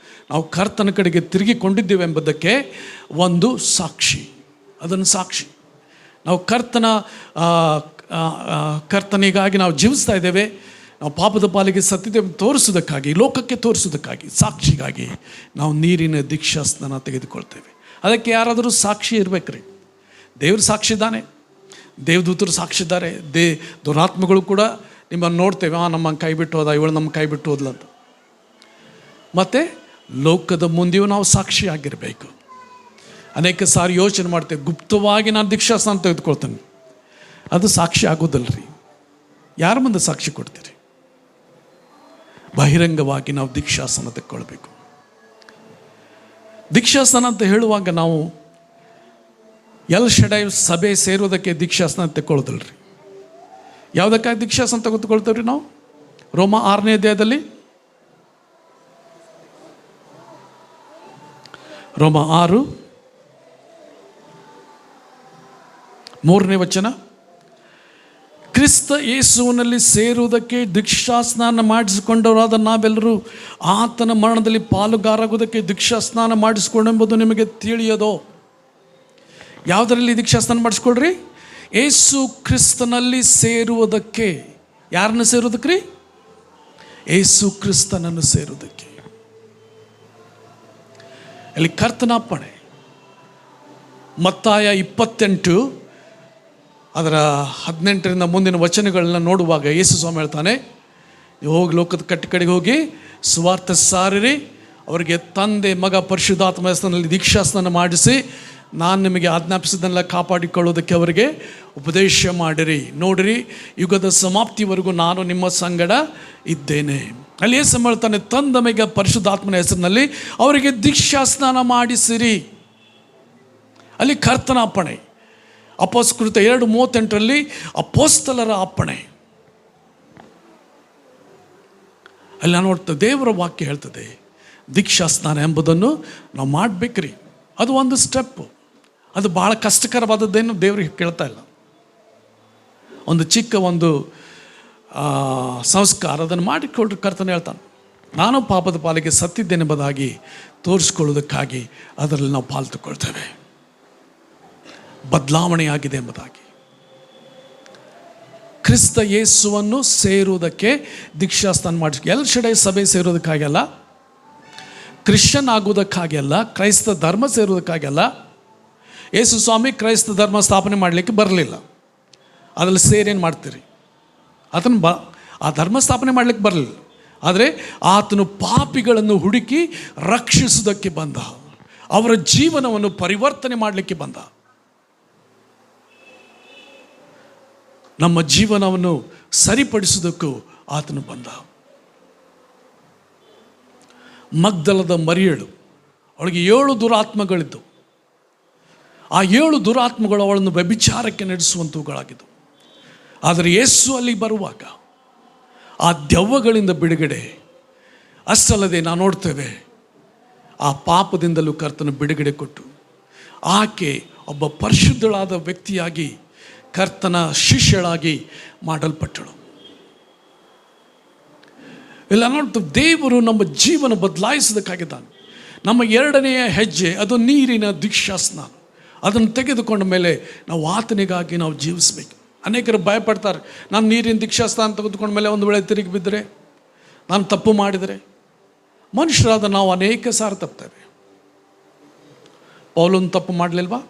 ನಾವು ಕರ್ತನ ಕಡೆಗೆ ತಿರುಗಿಕೊಂಡಿದ್ದೇವೆ ಎಂಬುದಕ್ಕೆ ಒಂದು ಸಾಕ್ಷಿ. ಅದನ್ನು ಸಾಕ್ಷಿ. ನಾವು ಕರ್ತನಿಗಾಗಿ ನಾವು ಜೀವಿಸ್ತಾ ಇದ್ದೇವೆ, ನಾವು ಪಾಪದ ಪಾಲಿಗೆ ಸತ್ತಿದ್ದೇವೆ ತೋರಿಸೋದಕ್ಕಾಗಿ, ಲೋಕಕ್ಕೆ ತೋರಿಸೋದಕ್ಕಾಗಿ, ಸಾಕ್ಷಿಗಾಗಿ ನಾವು ನೀರಿನ ದೀಕ್ಷಾಸ್ನಾನ ತೆಗೆದುಕೊಳ್ತೇವೆ. ಅದಕ್ಕೆ ಯಾರಾದರೂ ಸಾಕ್ಷಿ ಇರಬೇಕ್ರಿ. ದೇವರು ಸಾಕ್ಷಿ ಇದ್ದಾನೆ, ದೇವದೂತರು ಸಾಕ್ಷಿ ಇದ್ದಾರೆ, ದುರಾತ್ಮಗಳು ಕೂಡ ನಿಮ್ಮನ್ನು ನೋಡ್ತೇವೆ, ನಮ್ಮ ಕೈ ಬಿಟ್ಟು ಹೋದ, ಇವಳು ನಮ್ಮ ಕೈ ಬಿಟ್ಟು ಹೋದ್ಲ ಅಂತ. ಮತ್ತು ಲೋಕದ ಮುಂದೆಯೂ ನಾವು ಸಾಕ್ಷಿಯಾಗಿರಬೇಕು. ಅನೇಕ ಸಾರಿ ಯೋಚನೆ ಮಾಡ್ತೇವೆ, ಗುಪ್ತವಾಗಿ ನಾನು ದೀಕ್ಷಾಸ್ನಾನ ತೆಗೆದುಕೊಳ್ತೇನೆ, ಅದು ಸಾಕ್ಷಿ ಆಗೋದಲ್ರಿ. ಯಾರ ಮುಂದೆ ಸಾಕ್ಷಿ ಕೊಡ್ತೀರಿ? ಬಹಿರಂಗವಾಗಿ ನಾವು ದೀಕ್ಷಾಸ್ನಾನ ತೆಗೆದುಕೊಳ್ಬೇಕು. ದೀಕ್ಷಾಸ್ನಾನ ಅಂತ ಹೇಳುವಾಗ ನಾವು ಎಲ್ ಶಡೈ ಸಭೆ ಸೇರೋದಕ್ಕೆ ದೀಕ್ಷಾಸ್ನಾನ ತೆಗೆದುಕೊಳ್ಳೋದಲ್ರಿ. ಯಾವುದಕ್ಕಾಗಿ ದೀಕ್ಷಾಸ್ನಾನ ತೆಗೆದುಕೊಳ್ತೇವ್ರಿ ನಾವು? ರೋಮ 6ನೇ ಅಧ್ಯಾಯದಲ್ಲಿ, ರೋಮ 6:3 ವಚನ, ಕ್ರಿಸ್ತ ಯೇಸುವಿನಲ್ಲಿ ಸೇರುವುದಕ್ಕೆ ದೀಕ್ಷಾಸ್ನಾನ ಮಾಡಿಸಿಕೊಂಡವರಾದ ನಾವೆಲ್ಲರೂ ಆತನ ಮರಣದಲ್ಲಿ ಪಾಲುಗಾರಾಗುವುದಕ್ಕೆ ದೀಕ್ಷಾಸ್ನಾನ ಮಾಡಿಸಿಕೊಂಡೆಂಬುದು ನಿಮಗೆ ತಿಳಿಯದೋ? ಯಾವುದರಲ್ಲಿ ದೀಕ್ಷಾಸ್ನಾನ ಮಾಡಿಸ್ಕೊಳ್ರಿ? ಯೇಸು ಕ್ರಿಸ್ತನಲ್ಲಿ ಸೇರುವುದಕ್ಕೆ. ಯಾರನ್ನು ಸೇರುವುದಕ್ಕೆ ರೀ? ಯೇಸು ಕ್ರಿಸ್ತನನ್ನು ಸೇರುವುದಕ್ಕೆ. ಅಲ್ಲಿ ಕರ್ತನಾಪಣೆ. ಮತ್ತಾಯ 28 ಅದರ 18ರಿಂದ ಮುಂದಿನ ವಚನಗಳನ್ನ ನೋಡುವಾಗ ಯೇಸು ಸ್ವಾಮಿ ಹೇಳ್ತಾನೆ, ನೀವು ಹೋಗಿ ಲೋಕದ ಕಡೆಗೆ ಹೋಗಿ ಸುವಾರ್ಥ ಸಾರಿರಿ, ಅವರಿಗೆ ತಂದೆ ಮಗ ಪರಿಶುದ್ಧಾತ್ಮ ಹೆಸರಿನಲ್ಲಿ ದೀಕ್ಷಾಸ್ನಾನ ಮಾಡಿಸಿ ನಾನು ನಿಮಗೆ ಆಜ್ಞಾಪಿಸಿದನ್ನೆಲ್ಲ ಕಾಪಾಡಿಕೊಳ್ಳೋದಕ್ಕೆ ಅವರಿಗೆ ಉಪದೇಶ ಮಾಡಿರಿ. ನೋಡಿರಿ, ಯುಗದ ಸಮಾಪ್ತಿವರೆಗೂ ನಾನು ನಿಮ್ಮ ಸಂಗಡ ಇದ್ದೇನೆ. ಅಲ್ಲಿ ಯೇಸು ಹೇಳ್ತಾನೆ, ತಂದ ಮಗ ಪರಿಶುದ್ಧಾತ್ಮನ ಹೆಸರಿನಲ್ಲಿ ಅವರಿಗೆ ದೀಕ್ಷಾಸ್ನಾನ ಮಾಡಿಸಿರಿ. ಅಲ್ಲಿ ಕರ್ತನ ಅಪ್ಪಣೆ. ಅಪೊಸ್ತಲರ 2:38 ಅಪೊಸ್ತಲರ ಅಪ್ಪಣೆ. ಅಲ್ಲಿ ನಾನು ನೋಡ್ತೇವೆ, ದೇವರ ವಾಕ್ಯ ಹೇಳ್ತದೆ ದೀಕ್ಷಾಸ್ನಾನ ಎಂಬುದನ್ನು ನಾವು ಮಾಡಬೇಕ್ರಿ. ಅದು ಒಂದು ಸ್ಟೆಪ್ಪು. ಅದು ಭಾಳ ಕಷ್ಟಕರವಾದದ್ದೇನು ದೇವ್ರಿಗೆ ಕೇಳ್ತಾ ಇಲ್ಲ. ಒಂದು ಚಿಕ್ಕ ಒಂದು ಸಂಸ್ಕಾರ, ಅದನ್ನು ಮಾಡಿಕೊಳ್ರಿ. ಕರ್ತನ ಹೇಳ್ತಾನೆ, ನಾನು ಪಾಪದ ಪಾಲಿಗೆ ಸತ್ತಿದ್ದೇನೆಂಬುದಾಗಿ ತೋರಿಸ್ಕೊಳ್ಳೋದಕ್ಕಾಗಿ ಅದರಲ್ಲಿ ನಾವು ಪಾಲು ತಗೊಳ್ತೇವೆ. ಬದಲಾವಣೆಯಾಗಿದೆ ಎಂಬುದಾಗಿ. ಕ್ರಿಸ್ತ ಯೇಸುವನ್ನು ಸೇರುವುದಕ್ಕೆ ದೀಕ್ಷಾಸ್ನಾನ ಮಾಡಿ. ಎಲ್ ಶಡೈ ಸಭೆ ಸೇರೋದಕ್ಕಾಗಲ್ಲ, ಕ್ರಿಶ್ಚಿಯನ್ ಆಗೋದಕ್ಕಾಗಲ್ಲ, ಕ್ರೈಸ್ತ ಧರ್ಮ ಸೇರೋದಕ್ಕಾಗಲ್ಲ. ಯೇಸು ಸ್ವಾಮಿ ಕ್ರೈಸ್ತ ಧರ್ಮ ಸ್ಥಾಪನೆ ಮಾಡಲಿಕ್ಕೆ ಬರಲಿಲ್ಲ. ಅದರಲ್ಲಿ ಸೇರೇನು ಮಾಡ್ತೀರಿ? ಆ ಧರ್ಮ ಸ್ಥಾಪನೆ ಮಾಡಲಿಕ್ಕೆ ಬರಲಿಲ್ಲ. ಆದರೆ ಆತನು ಪಾಪಿಗಳನ್ನು ಹುಡುಕಿ ರಕ್ಷಿಸುವುದಕ್ಕೆ ಬಂದ, ಅವರ ಜೀವನವನ್ನು ಪರಿವರ್ತನೆ ಮಾಡಲಿಕ್ಕೆ ಬಂದ. ನಮ್ಮ ಜೀವನವನ್ನು ಸರಿಪಡಿಸುವುದಕ್ಕೂ ಆತನು ಬಂದ. ಮಗ್ದಲದ ಮರಿಯಳು, ಅವಳಿಗೆ 7 ದುರಾತ್ಮಗಳಿದ್ದು. ಆ 7 ದುರಾತ್ಮಗಳು ಅವಳನ್ನು ವ್ಯಭಿಚಾರಕ್ಕೆ ನಡೆಸುವಂಥವುಗಳಾಗಿದ್ದವು. ಆದರೆ ಯೇಸು ಅಲ್ಲಿ ಬರುವಾಗ ಆ ದೆವ್ವಗಳಿಂದ ಬಿಡುಗಡೆ. ಅಷ್ಟಲ್ಲದೆ ನಾವು ನೋಡ್ತೇವೆ, ಆ ಪಾಪದಿಂದಲೂ ಕರ್ತನು ಬಿಡುಗಡೆ ಕೊಟ್ಟು ಆಕೆ ಒಬ್ಬ ಪರಿಶುದ್ಧಳಾದ ವ್ಯಕ್ತಿಯಾಗಿ ಕರ್ತನ ಶಿಷ್ಯಳಾಗಿ ಮಾಡಲ್ಪಟ್ಟಳು. ಇಲ್ಲ ನೋಡ್ತೇವೆ, ದೇವರು ನಮ್ಮ ಜೀವನ ಬದಲಾಯಿಸೋದಕ್ಕಾಗಿದ್ದಾನೆ. ನಮ್ಮ 2ನೆಯ ಹೆಜ್ಜೆ ಅದು ನೀರಿನ ದೀಕ್ಷಾಸ್ನಾನ. ಅದನ್ನು ತೆಗೆದುಕೊಂಡ ಮೇಲೆ ನಾವು ಆತನಿಗಾಗಿ ನಾವು ಜೀವಿಸಬೇಕು. ಅನೇಕರು ಭಯಪಡ್ತಾರೆ, ನಾನು ನೀರಿನ ದೀಕ್ಷಾಸ್ನಾನ ತೆಗೆದುಕೊಂಡ ಮೇಲೆ ಒಂದು ವೇಳೆ ತಿರುಗಿ ಬಿದ್ದರೆ, ನಾನು ತಪ್ಪು ಮಾಡಿದರೆ. ಮನುಷ್ಯರಾದ ನಾವು ಅನೇಕ ಸಾರಿ ತಪ್ತೇವೆ. ಪೌಲನು ತಪ್ಪು ಮಾಡಲಿಲ್ವಾ?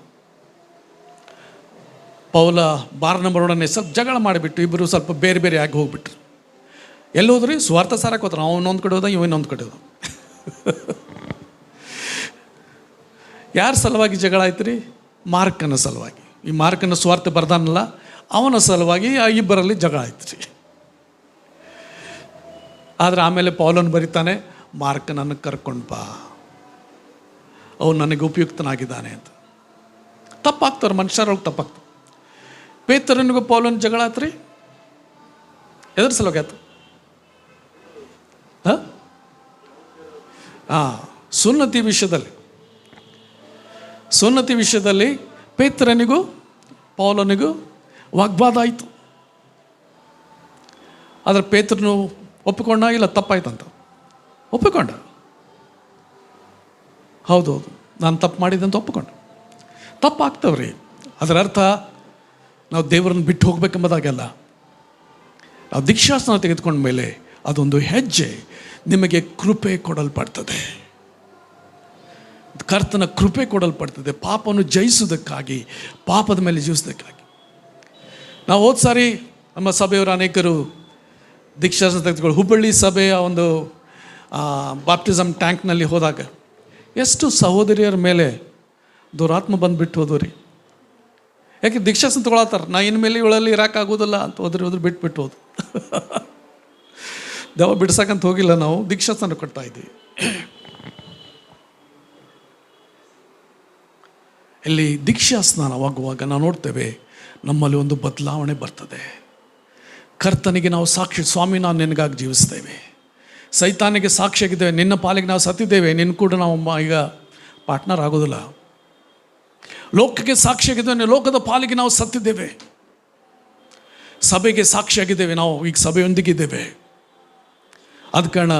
ಪೌಲ ಬಾರ್ನಬರೊಡನೆ ಸ್ವಲ್ಪ ಜಗಳ ಮಾಡಿಬಿಟ್ಟು ಇಬ್ಬರು ಸ್ವಲ್ಪ ಬೇರೆ ಬೇರೆ ಆಗಿ ಹೋಗ್ಬಿಟ್ರು. ಎಲ್ಲಿ ಹೋದ್ರಿ? ಸ್ವಾರ್ಥ ಸಾರಕ್ಕೆ ಹೋದ್ರು. ಅವನೊಂದು ಕಡೆ ಹೋದ, ಇವನೊಂದು ಕಡೆ ಹೋದ. ಯಾರ ಸಲುವಾಗಿ ಜಗಳ ಆಯ್ತು ರೀ? ಮಾರ್ಕನ ಸಲುವಾಗಿ. ಈ ಮಾರ್ಕನ ಸ್ವಾರ್ಥ ಬರ್ದಾನಲ್ಲ, ಅವನ ಸಲುವಾಗಿ ಆ ಇಬ್ಬರಲ್ಲಿ ಜಗಳ ಆಯ್ತು ರೀ. ಆದರೆ ಆಮೇಲೆ ಪೌಲನ್ ಬರೀತಾನೆ, ಮಾರ್ಕ ನನಗೆ ಕರ್ಕೊಂಡು ಬಾ, ಅವನು ನನಗೆ ಉಪಯುಕ್ತನಾಗಿದ್ದಾನೆ ಅಂತ. ತಪ್ಪಾಗ್ತಾರೆ, ಮನುಷ್ಯರೊಳಗೆ ತಪ್ಪಾಗ್ತಾರೆ. ಪೇತ್ರನಿಗೂ ಪೌಲನ್ ಜಗಳ ಆಯ್ತು ರೀ. ಎದ್ರ ಸಲುವಾಗಿ ಆಯ್ತು? ಸುನ್ನತಿ ವಿಷಯದಲ್ಲಿ ಪೇತ್ರನಿಗೂ ಪೌಲನಿಗೂ ವಾಗ್ವಾದ ಆಯಿತು. ಆದರೆ ಪೇತ್ರನು ಒಪ್ಪಿಕೊಂಡ, ಇಲ್ಲ ತಪ್ಪಾಯ್ತಂತ ಒಪ್ಪಿಕೊಂಡ. ಹೌದೌದು, ನಾನು ತಪ್ಪು ಮಾಡಿದ್ದಂತ ಒಪ್ಪಿಕೊಂಡ. ತಪ್ಪಾಗ್ತವ್ರಿ. ಅದರ ಅರ್ಥ ನಾವು ದೇವರನ್ನು ಬಿಟ್ಟು ಹೋಗ್ಬೇಕೆಂಬುದಾಗೆಲ್ಲ. ನಾವು ದೀಕ್ಷಾಸ್ನಾನ ತೆಗೆದುಕೊಂಡ ಮೇಲೆ ಅದೊಂದು ಹೆಜ್ಜೆ ನಿಮಗೆ ಕೃಪೆ ಕೊಡಲ್ಪಡ್ತದೆ. ಕರ್ತನ ಕೃಪೆ ಕೊಡಲ್ಪಡ್ತದೆ ಪಾಪವನ್ನು ಜಯಿಸುವುದಕ್ಕಾಗಿ, ಪಾಪದ ಮೇಲೆ ಜೀವಿಸೋದಕ್ಕಾಗಿ. ನಾವು ಹೋದ ಸಾರಿ ನಮ್ಮ ಸಭೆಯವರು ಅನೇಕರು ದೀಕ್ಷಾಸ್ನಾನ ತೆಗೆದುಕೊಂಡು ಹುಬ್ಬಳ್ಳಿ ಸಭೆಯ ಒಂದು ಬಾಪ್ಟಿಸಮ್ ಟ್ಯಾಂಕ್ನಲ್ಲಿ ಹೋದಾಗ ಎಷ್ಟು ಸಹೋದರಿಯರ ಮೇಲೆ ದುರಾತ್ಮ ಬಂದುಬಿಟ್ಟು ಹೋದ್ವು ರೀ. ಯಾಕೆ ದೀಕ್ಷಾಸ್ನಾನ ತೊಗೊಳತ್ತಾರೆ, ನಾ ಇನ್ಮೇಲೆ ಇವಳಲ್ಲಿ ಇರೋಕ್ಕಾಗೋದಿಲ್ಲ ಅಂತ ಹೋದ್ರೆ ಬಿಟ್ಬಿಟ್ಟು ಹೋದು. ದೆವ್ವ ಬಿಡ್ಸಕ್ಕಂತ ಹೋಗಿಲ್ಲ, ನಾವು ದೀಕ್ಷಾಸ್ನಾನ ಕೊಡ್ತಾ ಇದ್ದೀವಿ. ಇಲ್ಲಿ ದೀಕ್ಷಾಸ್ನಾನವಾಗುವಾಗ ನಾವು ನೋಡ್ತೇವೆ ನಮ್ಮಲ್ಲಿ ಒಂದು ಬದಲಾವಣೆ ಬರ್ತದೆ. ಕರ್ತನಿಗೆ ನಾವು ಸಾಕ್ಷಿ, ಸ್ವಾಮಿ ನಾನು ನಿನಗಾಗಿ ಜೀವಿಸ್ತೇವೆ. ಸೈತಾನಿಗೆ ಸಾಕ್ಷಿಯಾಗಿದ್ದೇವೆ, ನಿನ್ನ ಪಾಲಿಗೆ ನಾವು ಸತ್ತಿದ್ದೇವೆ, ನಿನ್ನ ಕೂಡ ನಾವು ಈಗ ಪಾರ್ಟ್ನರ್ ಆಗೋದಿಲ್ಲ. ಲೋಕಕ್ಕೆ ಸಾಕ್ಷಿಯಾಗಿದ್ದೇವೆ, ಲೋಕದ ಪಾಲಿಗೆ ನಾವು ಸತ್ತಿದ್ದೇವೆ. ಸಭೆಗೆ ಸಾಕ್ಷಿಯಾಗಿದ್ದೇವೆ, ನಾವು ಈಗ ಸಭೆಯೊಂದಿಗಿದ್ದೇವೆ. ಆದ ಕಾರಣ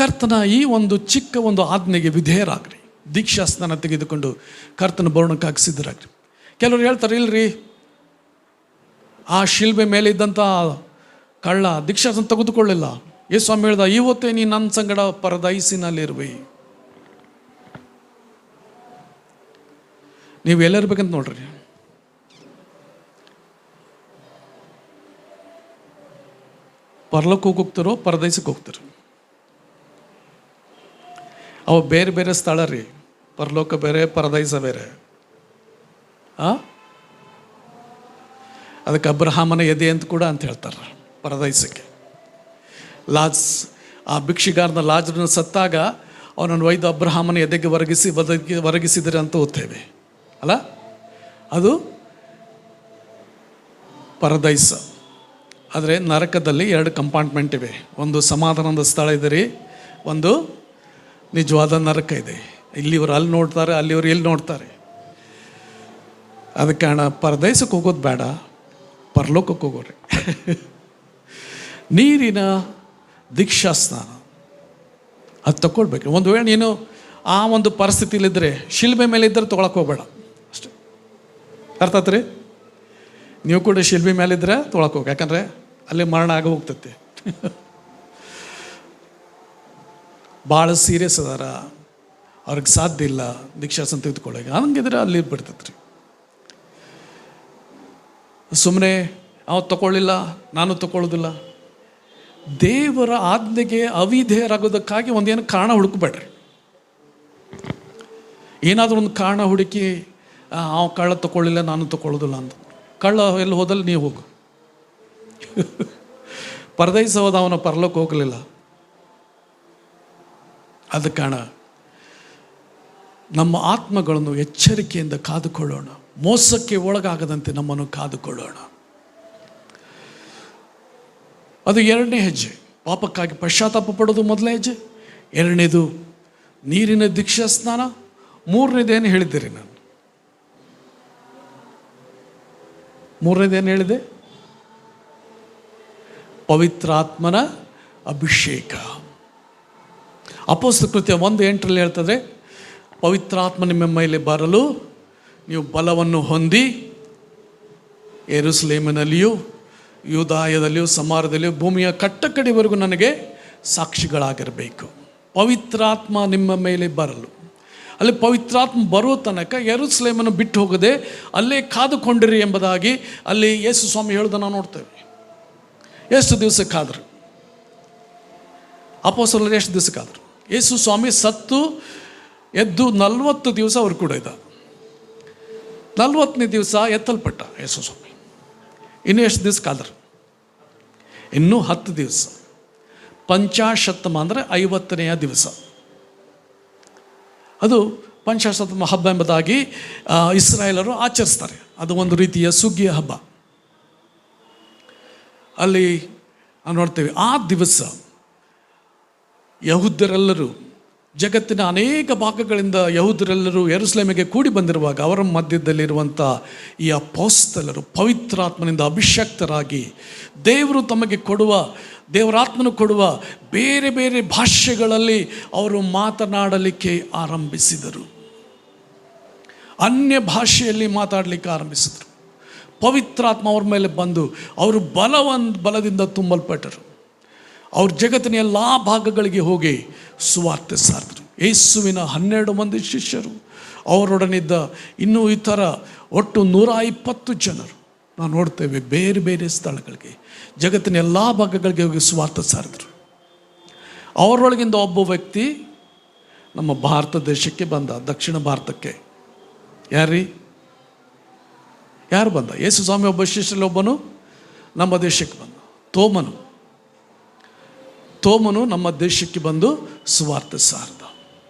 ಕರ್ತನ ಈ ಒಂದು ಚಿಕ್ಕ ಒಂದು ಆಜ್ಞೆಗೆ ವಿಧೇಯರಾಗ್ರಿ. ದೀಕ್ಷಾಸ್ನಾನ ತೆಗೆದುಕೊಂಡು ಕರ್ತನ ಬರೋಣಕ್ಕಾಗಿ ಸಿದ್ಧರಾಗ್ರಿ. ಕೆಲವರು ಹೇಳ್ತಾರೆ, ಇಲ್ರಿ ಆ ಶಿಲ್ಬೆ ಮೇಲೆ ಇದ್ದಂಥ ಕಳ್ಳ ದೀಕ್ಷಾಸ್ನಾನ ತೆಗೆದುಕೊಳ್ಳಿಲ್ಲ. ಯೇಸು ಸ್ವಾಮಿ ಹೇಳ್ದ, ಇವತ್ತೇ ನೀನು ನನ್ನ ಸಂಗಡ ಪರದೈಸಿನಲ್ಲಿರುವೆ. ನೀವು ಎಲ್ಲಿರ್ಬೇಕಂತ ನೋಡ್ರಿ. ಪರಲೋಕಕ್ಕೆ ಹೋಗ್ತಾರೋ ಪರದೈಸಕ್ಕೆ ಹೋಗ್ತಾರೋ? ಅವು ಬೇರೆ ಬೇರೆ ಸ್ಥಳ ರೀ. ಪರಲೋಕ ಬೇರೆ, ಪರದೈಸ ಬೇರೆ. ಅದಕ್ಕೆ ಅಬ್ರಹಾಮನ ಎದೆ ಅಂತ ಕೂಡ ಅಂತ ಹೇಳ್ತಾರೆ ಪರದೈಸಕ್ಕೆ. ಆ ಭಿಕ್ಷಿಗಾರನ ಲಾಜರನ್ನು ಸತ್ತಾಗ ಅವನನ್ನು ಒಯ್ದು ಅಬ್ರಹಾಮನ ಎದೆಗೆ ಒರಗಿಸಿದರೆ ಅಂತ ಓದ್ತೇವೆ ಅಲ್ಲ. ಅದು ಪರದೈಸ. ಆದರೆ ನರಕದಲ್ಲಿ 2 ಕಂಪಾರ್ಟ್ಮೆಂಟ್ ಇವೆ. ಒಂದು ಸಮಾಧಾನದ ಸ್ಥಳ ಇದೆ ರೀ, ಒಂದು ನಿಜವಾದ ನರಕ ಇದೆ. ಇಲ್ಲಿವರು ಅಲ್ಲಿ ನೋಡ್ತಾರೆ, ಅಲ್ಲಿವರು ಎಲ್ಲಿ ನೋಡ್ತಾರೆ. ಅದಕ್ಕೆ ಕಾರಣ ಪರದೈಸಕ್ಕೆ ಹೋಗೋದು ಬೇಡ, ಪರಲೋಕಕ್ಕೆ ಹೋಗೋರಿ. ನೀರಿನ ದೀಕ್ಷಾಸ್ನಾನ ಅದು ತಗೊಳ್ಬೇಕು. ಒಂದು ವೇಳೆ ನೀನು ಆ ಒಂದು ಪರಿಸ್ಥಿತಿಲಿದ್ದರೆ, ಶಿಲ್ಬೆ ಮೇಲೆ ಇದ್ದರೆ ತೊಗೊಳಕ್ಕೆ ಹೋಗಬೇಡ ಅಷ್ಟೆ. ಅರ್ಥ ಆತ್ರಿ? ನೀವು ಕೂಡ ಶಿಲ್ಬೆ ಮೇಲಿದ್ದರೆ ತೊಗೊಳಕ್ಕೆ ಹೋಗಿ, ಯಾಕಂದರೆ ಅಲ್ಲಿ ಮರಣ ಆಗ ಹೋಗ್ತೈತಿ. ಭಾಳ ಸೀರಿಯಸ್ ಅದಾರ, ಅವ್ರಿಗೆ ಸಾಧ್ಯ ಇಲ್ಲ ದೀಕ್ಷಾಸ್ನಾನ ತೆಗೆದುಕೊಳ್ಳೋಕೆ, ಹಂಗಿದ್ರೆ ಅಲ್ಲಿ ಬಿಡ್ತೈತೆ ರೀ. ಸುಮ್ಮನೆ ಅವ ತಗೊಳ್ಳಿಲ್ಲ, ನಾನು ತಗೊಳ್ಳೋದಿಲ್ಲ. ದೇವರ ಆಜ್ಞೆಗೆ ಅವಿಧೇಯರಾಗೋದಕ್ಕಾಗಿ ಒಂದೇನು ಕಾರಣ ಹುಡುಕಬೇಡ್ರಿ. ಏನಾದರೂ ಒಂದು ಕಾರಣ ಹುಡುಕಿ ಅವ ಕಳ್ಳ ತಗೊಳ್ಳಿಲ್ಲ, ನಾನು ತಗೊಳ್ಳೋದಿಲ್ಲ ಅಂತ. ಕಳ್ಳ ಎಲ್ಲಿ ಹೋದಲ್ಲಿ ನೀವು ಹೋಗು. ಪರದೈಸ ಹೋದ, ಅವನ ಪರಲೋಕ ಹೋಗಲಿಲ್ಲ. ಅದ ಕಾರಣ ನಮ್ಮ ಆತ್ಮಗಳನ್ನು ಎಚ್ಚರಿಕೆಯಿಂದ ಕಾದುಕೊಳ್ಳೋಣ, ಮೋಸಕ್ಕೆ ಒಳಗಾಗದಂತೆ ನಮ್ಮನ್ನು ಕಾದುಕೊಳ್ಳೋಣ. ಅದು 2ನೇ ಹೆಜ್ಜೆ. ಪಾಪಕ್ಕಾಗಿ ಪಶ್ಚಾತ್ತಾಪ ಪಡೋದು ಮೊದಲನೇ ಹೆಜ್ಜೆ. 2ನೇದು ನೀರಿನ ದೀಕ್ಷಾಸ್ನಾನ. 3ನೇದೇನು ಹೇಳಿದ್ದೀರಿ ನಾನು? 3ನೇದೇನು ಹೇಳಿದೆ? ಪವಿತ್ರಾತ್ಮನ ಅಭಿಷೇಕ. ಅಪೊಸ್ತಲ ಕೃತ್ಯ 1:8 ಹೇಳ್ತದೆ, ಪವಿತ್ರಾತ್ಮ ನಿಮ್ಮ ಮೇಲೆ ಬರಲು ನೀವು ಬಲವನ್ನು ಹೊಂದಿ ಯೆರೂಸಲೇಮಿನಲ್ಲಿಯೂ ಯೂದಾಯದಲ್ಲಿಯೂ ಸಮಾರ್ಯದಲ್ಲಿಯೂ ಭೂಮಿಯ ಕಟ್ಟಕಡೆವರೆಗೂ ನನಗೆ ಸಾಕ್ಷಿಗಳಾಗಿರಬೇಕು. ಪವಿತ್ರಾತ್ಮ ನಿಮ್ಮ ಮೇಲೆ ಬರಲು. ಅಲ್ಲಿ ಪವಿತ್ರಾತ್ಮ ಬರೋ ತನಕ ಯೆರೂಸಲೇಮನ್ನು ಬಿಟ್ಟು ಹೋಗದೆ ಅಲ್ಲೇ ಕಾದುಕೊಂಡಿರಿ ಎಂಬುದಾಗಿ ಅಲ್ಲಿ ಯೇಸು ಸ್ವಾಮಿ ಹೇಳೋದನ್ನು ನೋಡ್ತೇವೆ. ಎಷ್ಟು ದಿವಸಕ್ಕಾದರು ಅಪೊಸ್ತಲರು ಎಷ್ಟು ದಿವಸಕ್ಕಾದರು? ಯೇಸು ಸ್ವಾಮಿ ಸತ್ತು ಎದ್ದು 40 ದಿವಸ ಅವರು ಕೂಡ ಇದ್ದ. 40ನೇ ದಿವಸ ಎತ್ತಲ್ಪಟ್ಟ ಯೇಸು ಸ್ವಾಮಿ. ಇನ್ನೂ ಎಷ್ಟು ದಿವಸಕ್ಕಾದರು? ಇನ್ನೂ 10 ದಿವಸ. ಪಂಚಾಶತ್ತಮ ಅಂದರೆ 50ನೆಯ ದಿವಸ. ಅದು ಪಂಚಾಶತ್ತಮ ಹಬ್ಬ ಎಂಬುದಾಗಿ ಇಸ್ರಾಯೇಲರು ಆಚರಿಸ್ತಾರೆ. ಅದು ಒಂದು ರೀತಿಯ ಸುಗ್ಗಿಯ ಹಬ್ಬ. ಅಲ್ಲಿ ನೋಡ್ತೇವೆ ಆ ದಿವಸ ಯಹೂದ್ಯರೆಲ್ಲರೂ, ಜಗತ್ತಿನ ಅನೇಕ ಭಾಗಗಳಿಂದ ಯಹೂದ್ಯರೆಲ್ಲರೂ ಯೆರೂಸಲೇಮಿಗೆ ಕೂಡಿ ಬಂದಿರುವಾಗ ಅವರ ಮಧ್ಯದಲ್ಲಿರುವಂಥ ಈ ಅಪೊಸ್ತಲರು ಪವಿತ್ರಾತ್ಮನಿಂದ ಅಭಿಷಕ್ತರಾಗಿ ದೇವರು ತಮಗೆ ಕೊಡುವ, ದೇವರಾತ್ಮನು ಕೊಡುವ ಬೇರೆ ಬೇರೆ ಭಾಷೆಗಳಲ್ಲಿ ಅವರು ಮಾತನಾಡಲಿಕ್ಕೆ ಆರಂಭಿಸಿದರು. ಅನ್ಯ ಭಾಷೆಯಲ್ಲಿ ಮಾತಾಡಲಿಕ್ಕೆ ಆರಂಭಿಸಿದರು. ಪವಿತ್ರಾತ್ಮ ಅವ್ರ ಮೇಲೆ ಬಂದು ಅವರು ಬಲದಿಂದ ತುಂಬಲ್ಪಟ್ಟರು. ಅವ್ರ ಜಗತ್ತಿನ ಎಲ್ಲ ಭಾಗಗಳಿಗೆ ಹೋಗಿ ಸುವಾರ್ತೆ ಸಾರಿದರು. ಯೇಸುವಿನ 12 ಮಂದಿ ಶಿಷ್ಯರು, ಅವರೊಡನಿದ್ದ ಇನ್ನೂ ಇತರ ಒಟ್ಟು 120 ಜನರು ನಾವು ನೋಡ್ತೇವೆ ಬೇರೆ ಬೇರೆ ಸ್ಥಳಗಳಿಗೆ, ಜಗತ್ತಿನ ಎಲ್ಲ ಭಾಗಗಳಿಗೆ ಹೋಗಿ ಸುವಾರ್ತೆ ಸಾರಿದರು. ಅವರೊಳಗಿಂದ ಒಬ್ಬ ವ್ಯಕ್ತಿ ನಮ್ಮ ಭಾರತ ದೇಶಕ್ಕೆ ಬಂದ, ದಕ್ಷಿಣ ಭಾರತಕ್ಕೆ. ಯಾರು ಬಂದ? ಯೇಸು ಸ್ವಾಮಿ ಒಬ್ಬ ಶಿಷ್ಯರಲ್ಲಿ ಒಬ್ಬನು ನಮ್ಮ ದೇಶಕ್ಕೆ ಬಂದ. ತೋಮನು ನಮ್ಮ ದೇಶಕ್ಕೆ ಬಂದು ಸುವಾರ್ತೆ ಸಾರ್ದ.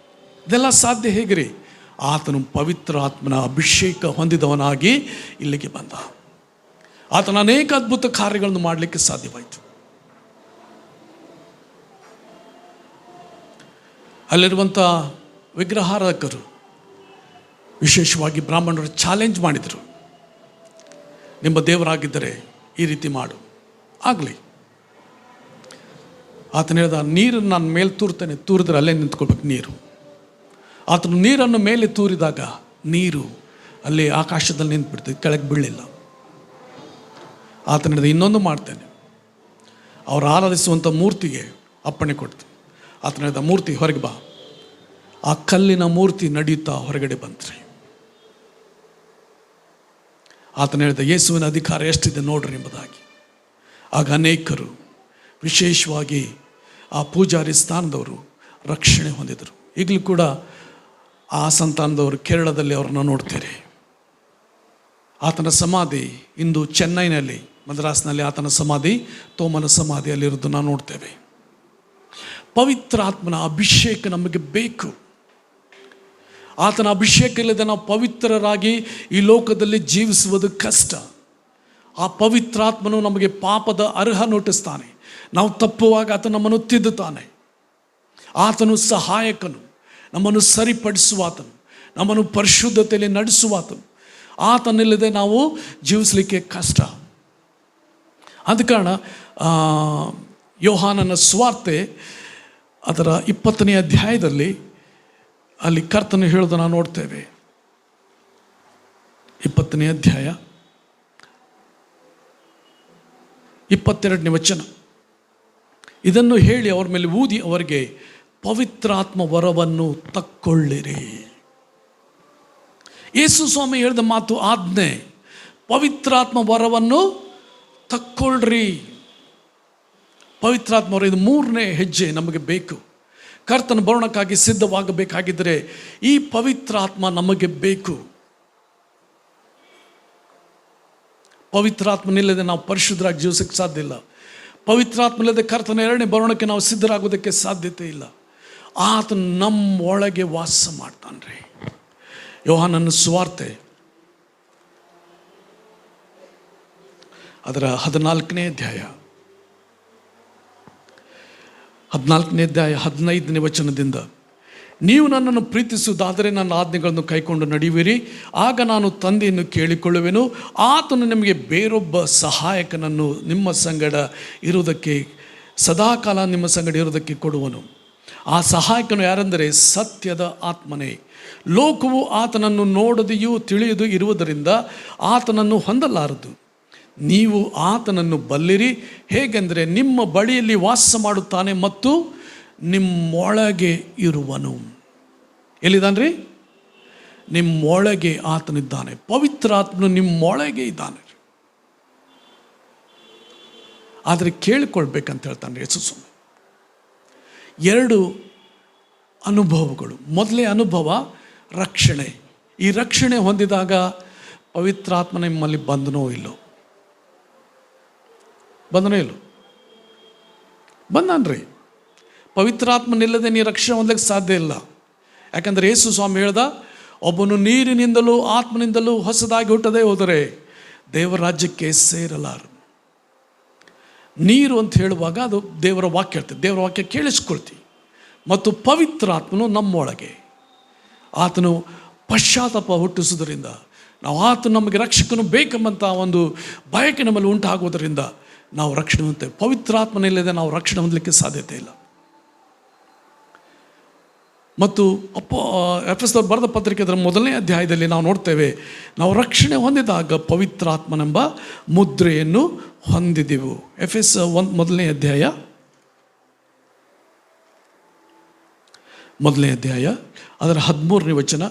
ಇದೆಲ್ಲ ಸಾಧ್ಯ ಹೇಗ್ರಿ? ಆತನು ಪವಿತ್ರ ಆತ್ಮನ ಅಭಿಷೇಕ ಹೊಂದಿದವನಾಗಿ ಇಲ್ಲಿಗೆ ಬಂದ. ಆತನ ಅನೇಕ ಅದ್ಭುತ ಕಾರ್ಯಗಳನ್ನು ಮಾಡಲಿಕ್ಕೆ ಸಾಧ್ಯವಾಯಿತು. ಅಲ್ಲಿರುವಂಥ ವಿಗ್ರಹಾರಾಧಕರು, ವಿಶೇಷವಾಗಿ ಬ್ರಾಹ್ಮಣರು ಚಾಲೆಂಜ್ ಮಾಡಿದರು, ನಿಮ್ಮ ದೇವರಾಗಿದ್ದರೆ ಈ ರೀತಿ ಮಾಡು. ಆಗಲಿ. ಆತನ ಹೇಳಿದ, ನೀರನ್ನು ನಾನು ಮೇಲೆ ತೂರ್ತೇನೆ, ತೂರಿದ್ರೆ ಅಲ್ಲೇ ನಿಂತ್ಕೊಳ್ಬೇಕು ನೀರು. ಆತನು ನೀರನ್ನು ಮೇಲೆ ತೂರಿದಾಗ ನೀರು ಅಲ್ಲಿ ಆಕಾಶದಲ್ಲಿ ನಿಂತುಬಿಡ್ತದೆ, ಕೆಳಗೆ ಬೀಳಲಿಲ್ಲ. ಆತನ ಹೇಳಿದ, ಇನ್ನೊಂದು ಮಾಡ್ತೇನೆ, ಅವರು ಆರಾಧಿಸುವಂಥ ಮೂರ್ತಿಗೆ ಅಪ್ಪಣೆ ಕೊಡ್ತೀನಿ. ಆತನ ಹೇಳಿದ, ಮೂರ್ತಿ ಹೊರಗೆ ಬಾ. ಆ ಕಲ್ಲಿನ ಮೂರ್ತಿ ನಡೆಯುತ್ತಾ ಹೊರಗಡೆ ಬಂತ್ರಿ. ಆತನ ಹೇಳಿದ, ಯೇಸುವಿನ ಅಧಿಕಾರ ಎಷ್ಟಿದೆ ನೋಡ್ರಿ ಎಂಬುದಾಗಿ. ಆಗ ಅನೇಕರು, ವಿಶೇಷವಾಗಿ ಆ ಪೂಜಾರಿ ಸ್ಥಾನದವರು ರಕ್ಷಣೆ ಹೊಂದಿದರು. ಈಗಲೂ ಕೂಡ ಆ ಸಂತಾನದವರು ಕೇರಳದಲ್ಲಿ ಅವ್ರನ್ನ ನೋಡ್ತೀರಿ. ಆತನ ಸಮಾಧಿ ಇಂದು ಚೆನ್ನೈನಲ್ಲಿ, ಮದ್ರಾಸ್ನಲ್ಲಿ ಆತನ ಸಮಾಧಿ, ತೋಮನ ಸಮಾಧಿ ಅಲ್ಲಿರೋದು ನಾವು ನೋಡ್ತೇವೆ. ಪವಿತ್ರಾತ್ಮನ ಅಭಿಷೇಕ ನಮಗೆ ಬೇಕು. ಆತನ ಅಭಿಷೇಕ ಇಲ್ಲದೆ ನಾವು ಪವಿತ್ರರಾಗಿ ಈ ಲೋಕದಲ್ಲಿ ಜೀವಿಸುವುದು ಕಷ್ಟ. ಆ ಪವಿತ್ರಾತ್ಮನು ನಮಗೆ ಪಾಪದ ಅರ್ಹ ನೋಟಿಸ್ತಾನೆ. ನಾವು ತಪ್ಪುವಾಗ ಆತ ನಮ್ಮನ್ನು ತಿದ್ದುತ್ತಾನೆ. ಆತನು ಸಹಾಯಕನು, ನಮ್ಮನ್ನು ಸರಿಪಡಿಸುವಾತನು, ನಮ್ಮನ್ನು ಪರಿಶುದ್ಧತೆಯಲ್ಲಿ ನಡೆಸುವಾತನು. ಆತನಿಲ್ಲದೆ ನಾವು ಜೀವಿಸಲಿಕ್ಕೆ ಕಷ್ಟ. ಆದ ಕಾರಣ ಯೋಹಾನನ ಸುವಾರ್ತೆ ಅದರ 20ನೇ ಅಧ್ಯಾಯದಲ್ಲಿ ಅಲ್ಲಿ ಕರ್ತನು ಹೇಳೋದು ನಾವು ನೋಡ್ತೇವೆ. 20ನೇ ಅಧ್ಯಾಯ 22ನೇ ವಚನ. ಇದನ್ನು ಹೇಳಿ ಅವರ ಮೇಲೆ ಊದಿ ಅವರಿಗೆ ಪವಿತ್ರಾತ್ಮ ವರವನ್ನು ತಕ್ಕೊಳ್ಳಿರಿ. ಯೇಸು ಸ್ವಾಮಿ ಹೇಳಿದ ಮಾತು ಆಜ್ಞೆ, ಪವಿತ್ರಾತ್ಮ ವರವನ್ನು ತಕ್ಕೊಳ್ರಿ. ಪವಿತ್ರಾತ್ಮ ವರ, ಇದು 3ನೇ ಹೆಜ್ಜೆ ನಮಗೆ ಬೇಕು. ಕರ್ತನ ಬರೋಣಕ್ಕಾಗಿ ಸಿದ್ಧವಾಗಬೇಕಾಗಿದ್ದರೆ ಈ ಪವಿತ್ರಾತ್ಮ ನಮಗೆ ಬೇಕು. ಪವಿತ್ರಾತ್ಮನಿಲ್ಲದೆ ನಾವು ಪರಿಶುದ್ಧರಾಗಿ ಜೀವಿಸಕ್ಕೆ ಸಾಧ್ಯ ಇಲ್ಲ. ಪವಿತ್ರಾತ್ಮನಿಲ್ಲದೆ ಕರ್ತನ 2ನೇ ಬರೋಣಕ್ಕೆ ನಾವು ಸಿದ್ಧರಾಗೋದಕ್ಕೆ ಸಾಧ್ಯತೆ ಇಲ್ಲ. ಆತನು ನಮ್ಮೊಳಗೆ ವಾಸ ಮಾಡ್ತಾನ್ರಿ. ಯೋಹಾನನ ಸುವಾರ್ತೆ ಅದರ 14ನೇ ಅಧ್ಯಾಯ 15ನೇ ವಚನದಿಂದ, ನೀವು ನನ್ನನ್ನು ಪ್ರೀತಿಸುವುದಾದರೆ ನನ್ನ ಆಜ್ಞೆಗಳನ್ನು ಕೈಕೊಂಡು ನಡೆಯುವಿರಿ, ಆಗ ನಾನು ತಂದೆಯನ್ನು ಕೇಳಿಕೊಳ್ಳುವೆನು, ಆತನು ನಿಮಗೆ ಬೇರೊಬ್ಬ ಸಹಾಯಕನನ್ನು ನಿಮ್ಮ ಸಂಗಡ ಇರುವುದಕ್ಕೆ, ಸದಾಕಾಲ ನಿಮ್ಮ ಸಂಗಡ ಇರುವುದಕ್ಕೆ ಕೊಡುವನು. ಆ ಸಹಾಯಕನು ಯಾರೆಂದರೆ ಸತ್ಯದ ಆತ್ಮನೇ. ಲೋಕವು ಆತನನ್ನು ನೋಡದೆಯೂ ತಿಳಿಯದು ಇರುವುದರಿಂದ ಆತನನ್ನು ಹೊಂದಲಾರದು. ನೀವು ಆತನನ್ನು ಬಲ್ಲಿರಿ, ಹೇಗೆಂದರೆ ನಿಮ್ಮ ಬಳಿಯಲ್ಲಿ ವಾಸ ಮಾಡುತ್ತಾನೆ ಮತ್ತು ನಿಮ್ಮೊಳಗೆ ಇರುವನು. ಎಲ್ಲಿದ್ದಾನ್ರಿ? ನಿಮ್ಮೊಳಗೆ ಆತನಿದ್ದಾನೆ. ಪವಿತ್ರಾತ್ಮನು ನಿಮ್ಮೊಳಗೆ ಇದ್ದಾನೆ. ಆದರೆ ಕೇಳಿಕೊಳ್ಬೇಕಂತ ಹೇಳ್ತಾನೆ ಯೇಸು ಸ್ವಾಮಿ. 2 ಅನುಭವಗಳು. ಮೊದಲೇ ಅನುಭವ ರಕ್ಷಣೆ. ಈ ರಕ್ಷಣೆ ಹೊಂದಿದಾಗ ಪವಿತ್ರಾತ್ಮ ನಿಮ್ಮಲ್ಲಿ ಬಂದನೋ ಇಲ್ಲೋ? ಬಂದನ್ರಿ. ಪವಿತ್ರಾತ್ಮನಿಲ್ಲದೆ ನೀವು ರಕ್ಷಣೆ ಹೊಂದಲಿಕ್ಕೆ ಸಾಧ್ಯ ಇಲ್ಲ. ಯಾಕಂದರೆ ಯೇಸು ಸ್ವಾಮಿ ಹೇಳ್ದ, ಒಬ್ಬನು ನೀರಿನಿಂದಲೂ ಆತ್ಮನಿಂದಲೂ ಹೊಸದಾಗಿ ಹುಟ್ಟದೇ ಹೋದರೆ ದೇವರ ರಾಜ್ಯಕ್ಕೆ ಸೇರಲಾರು. ನೀರು ಅಂತ ಹೇಳುವಾಗ ಅದು ದೇವರ ವಾಕ್ಯ ಹೇಳ್ತದೆ. ದೇವರ ವಾಕ್ಯ ಕೇಳಿಸ್ಕೊಳ್ತೀವಿ. ಮತ್ತು ಪವಿತ್ರಾತ್ಮನು ನಮ್ಮೊಳಗೆ. ಆತನು ಪಶ್ಚಾತ್ತಾಪ ಹುಟ್ಟಿಸೋದ್ರಿಂದ, ನಾವು ಆತನು ನಮಗೆ ರಕ್ಷಕನು ಬೇಕೆಂಬಂಥ ಒಂದು ಬಯಕೆ ನಮ್ಮಲ್ಲಿ ಉಂಟಾಗುವುದರಿಂದ ನಾವು ರಕ್ಷಣೆ ಹೊಂದ್ತೇವೆ. ಪವಿತ್ರಾತ್ಮನಿಲ್ಲದೆ ನಾವು ರಕ್ಷಣೆ ಹೊಂದಲಿಕ್ಕೆ ಸಾಧ್ಯತೆ ಇಲ್ಲ. ಮತ್ತು ಎಫೆಸದವರು ಬರೆದ ಪತ್ರಿಕೆ ಅದರ 1ನೇ ಅಧ್ಯಾಯದಲ್ಲಿ ನಾವು ನೋಡ್ತೇವೆ, ನಾವು ರಕ್ಷಣೆ ಹೊಂದಿದಾಗ ಪವಿತ್ರಾತ್ಮನೆಂಬ ಮುದ್ರೆಯನ್ನು ಹೊಂದಿದೆವು. ಎಫೆಸ 1ನೇ ಅಧ್ಯಾಯ 1ನೇ ಅಧ್ಯಾಯ ಅದರ 13ನೇ ವಚನ.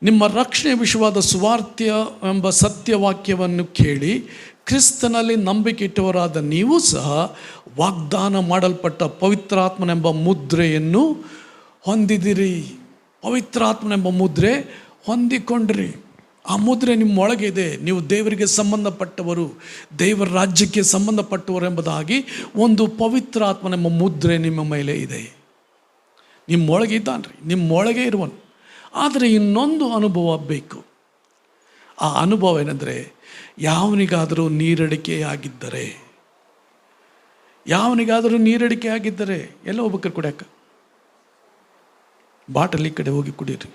ನಿಮ್ಮ ರಕ್ಷಣೆ ವಿಷಯವಾದ ಸುವಾರ್ತೆಯ ಎಂಬ ಸತ್ಯವಾಕ್ಯವನ್ನು ಕೇಳಿ ಕ್ರಿಸ್ತನಲ್ಲಿ ನಂಬಿಕೆ ಇಟ್ಟವರಾದ ನೀವು ಸಹ ವಾಗ್ದಾನ ಮಾಡಲ್ಪಟ್ಟ ಪವಿತ್ರಾತ್ಮನೆಂಬ ಮುದ್ರೆಯನ್ನು ಹೊಂದಿದಿರಿ. ಪವಿತ್ರಾತ್ಮನೆಂಬ ಮುದ್ರೆ ಹೊಂದಿಕೊಂಡ್ರಿ. ಆ ಮುದ್ರೆ ನಿಮ್ಮೊಳಗೆ ಇದೆ. ನೀವು ದೇವರಿಗೆ ಸಂಬಂಧಪಟ್ಟವರು, ದೇವರ ರಾಜ್ಯಕ್ಕೆ ಸಂಬಂಧಪಟ್ಟವರು ಎಂಬುದಾಗಿ ಒಂದು ಪವಿತ್ರಾತ್ಮನೆಂಬ ಮುದ್ರೆ ನಿಮ್ಮ ಮೇಲೆ ಇದೆ. ನಿಮ್ಮೊಳಗೆ ಇದ್ದಾನ್ರಿ, ನಿಮ್ಮೊಳಗೆ ಇರುವನು. ಆದರೆ ಇನ್ನೊಂದು ಅನುಭವ ಬೇಕು. ಆ ಅನುಭವ ಏನಂದರೆ, ಯಾವನಿಗಾದರೂ ನೀರಡಿಕೆ ಆಗಿದ್ದರೆ ಎಲ್ಲ ಹೋಗ್ಬೇಕಾರೆ ಕುಡಿಯಕ್ಕ ಬಾಟಲಿ ಕಡೆ ಹೋಗಿ ಕುಡೀರಿ.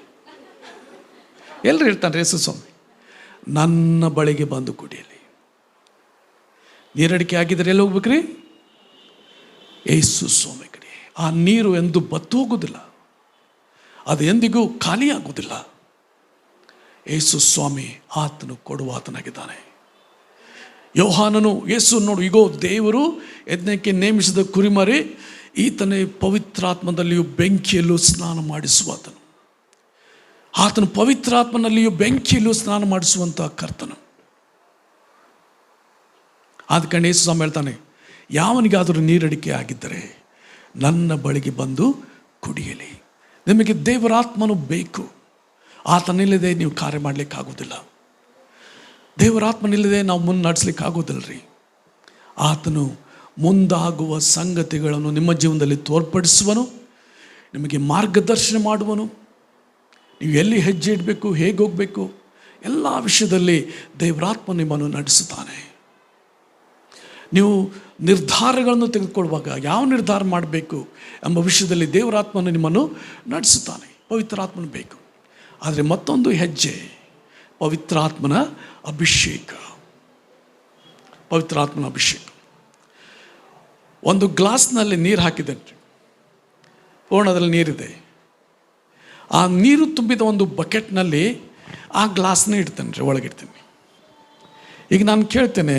ಎಲ್ಲರೂ ಇರ್ತಾನೆ ಯೇಸು ಸ್ವಾಮಿ, ನನ್ನ ಬಳಿಗೆ ಬಂದು ಕುಡಿಯಲಿ. ನೀರಡಿಕೆ ಆಗಿದ್ದರೆ ಎಲ್ಲ ಹೋಗ್ಬೇಕ್ರಿ? ಯೇಸು ಸ್ವಾಮಿ ಕಡೆ. ಆ ನೀರು ಎಂದು ಬತ್ತು ಹೋಗುವುದಿಲ್ಲ, ಅದು ಎಂದಿಗೂ ಖಾಲಿಯಾಗುವುದಿಲ್ಲ. ಯೇಸು ಸ್ವಾಮಿ ಆತನು ಕೊಡುವಾತನಾಗಿದ್ದಾನೆ. ಯೋಹಾನನು ಯೇಸು ನೋಡು, ಈಗೋ ದೇವರು ಯಜ್ಞಕ್ಕೆ ನೇಮಿಸಿದ ಕುರಿಮರಿ, ಈತನೇ ಪವಿತ್ರಾತ್ಮದಲ್ಲಿಯೂ ಬೆಂಕಿಯಲ್ಲೂ ಸ್ನಾನ ಮಾಡಿಸುವಾತನು. ಆತನು ಪವಿತ್ರಾತ್ಮನಲ್ಲಿಯೂ ಬೆಂಕಿಯಲ್ಲೂ ಸ್ನಾನ ಮಾಡಿಸುವಂಥ ಕರ್ತನು. ಆದ ಕಾರಣ ಯೇಸು ಸ್ವಾಮಿ ಹೇಳ್ತಾನೆ, ಯಾವನಿಗಾದರೂ ನೀರಡಿಕೆ ಆಗಿದ್ದರೆ ನನ್ನ ಬಳಿಗೆ ಬಂದು ಕುಡಿಯಲಿ. ನಿಮಗೆ ದೇವರಾತ್ಮನು ಬೇಕು. ಆತನಿಲ್ಲದೆ ನೀವು ಕಾರ್ಯ ಮಾಡಲಿಕ್ಕಾಗೋದಿಲ್ಲ. ದೇವರಾತ್ಮನಿಲ್ಲದೆ ನಾವು ನಡೆಸಲಿಕ್ಕೆ ಆಗೋದಿಲ್ಲ ರೀ. ಆತನು ಮುಂದಾಗುವ ಸಂಗತಿಗಳನ್ನು ನಿಮ್ಮ ಜೀವನದಲ್ಲಿ ತೋರ್ಪಡಿಸುವನು, ನಿಮಗೆ ಮಾರ್ಗದರ್ಶನ ಮಾಡುವನು. ನೀವು ಎಲ್ಲಿ ಹೆಜ್ಜೆ ಇಡಬೇಕು, ಹೇಗೆ ಹೋಗಬೇಕು, ಎಲ್ಲ ವಿಷಯದಲ್ಲಿ ದೇವರಾತ್ಮ ನಿಮ್ಮನ್ನು ನಡೆಸುತ್ತಾನೆ. ನೀವು ನಿರ್ಧಾರಗಳನ್ನು ತೆಗೆದುಕೊಳ್ಳುವಾಗ ಯಾವ ನಿರ್ಧಾರ ಮಾಡಬೇಕು ಎಂಬ ವಿಷಯದಲ್ಲಿ ದೇವರಾತ್ಮನು ನಿಮ್ಮನ್ನು ನಡೆಸುತ್ತಾನೆ. ಪವಿತ್ರಾತ್ಮನು ಬೇಕು. ಆದರೆ ಮತ್ತೊಂದು ಹೆಜ್ಜೆ ಪವಿತ್ರಾತ್ಮನ ಅಭಿಷೇಕ. ಪವಿತ್ರಾತ್ಮನ ಅಭಿಷೇಕ. ಒಂದು ಗ್ಲಾಸ್ನಲ್ಲಿ ನೀರು ಹಾಕಿದ್ದೇನೆ, ಪೂರ್ಣದಲ್ಲಿ ನೀರಿದೆ. ಆ ನೀರು ತುಂಬಿದ ಒಂದು ಬಕೆಟ್ನಲ್ಲಿ ಆ ಗ್ಲಾಸ್ನ ಇಡ್ತೇನೆ ರೀ, ಒಳಗಿಡ್ತೀನಿ. ಈಗ ನಾನು ಕೇಳ್ತೇನೆ,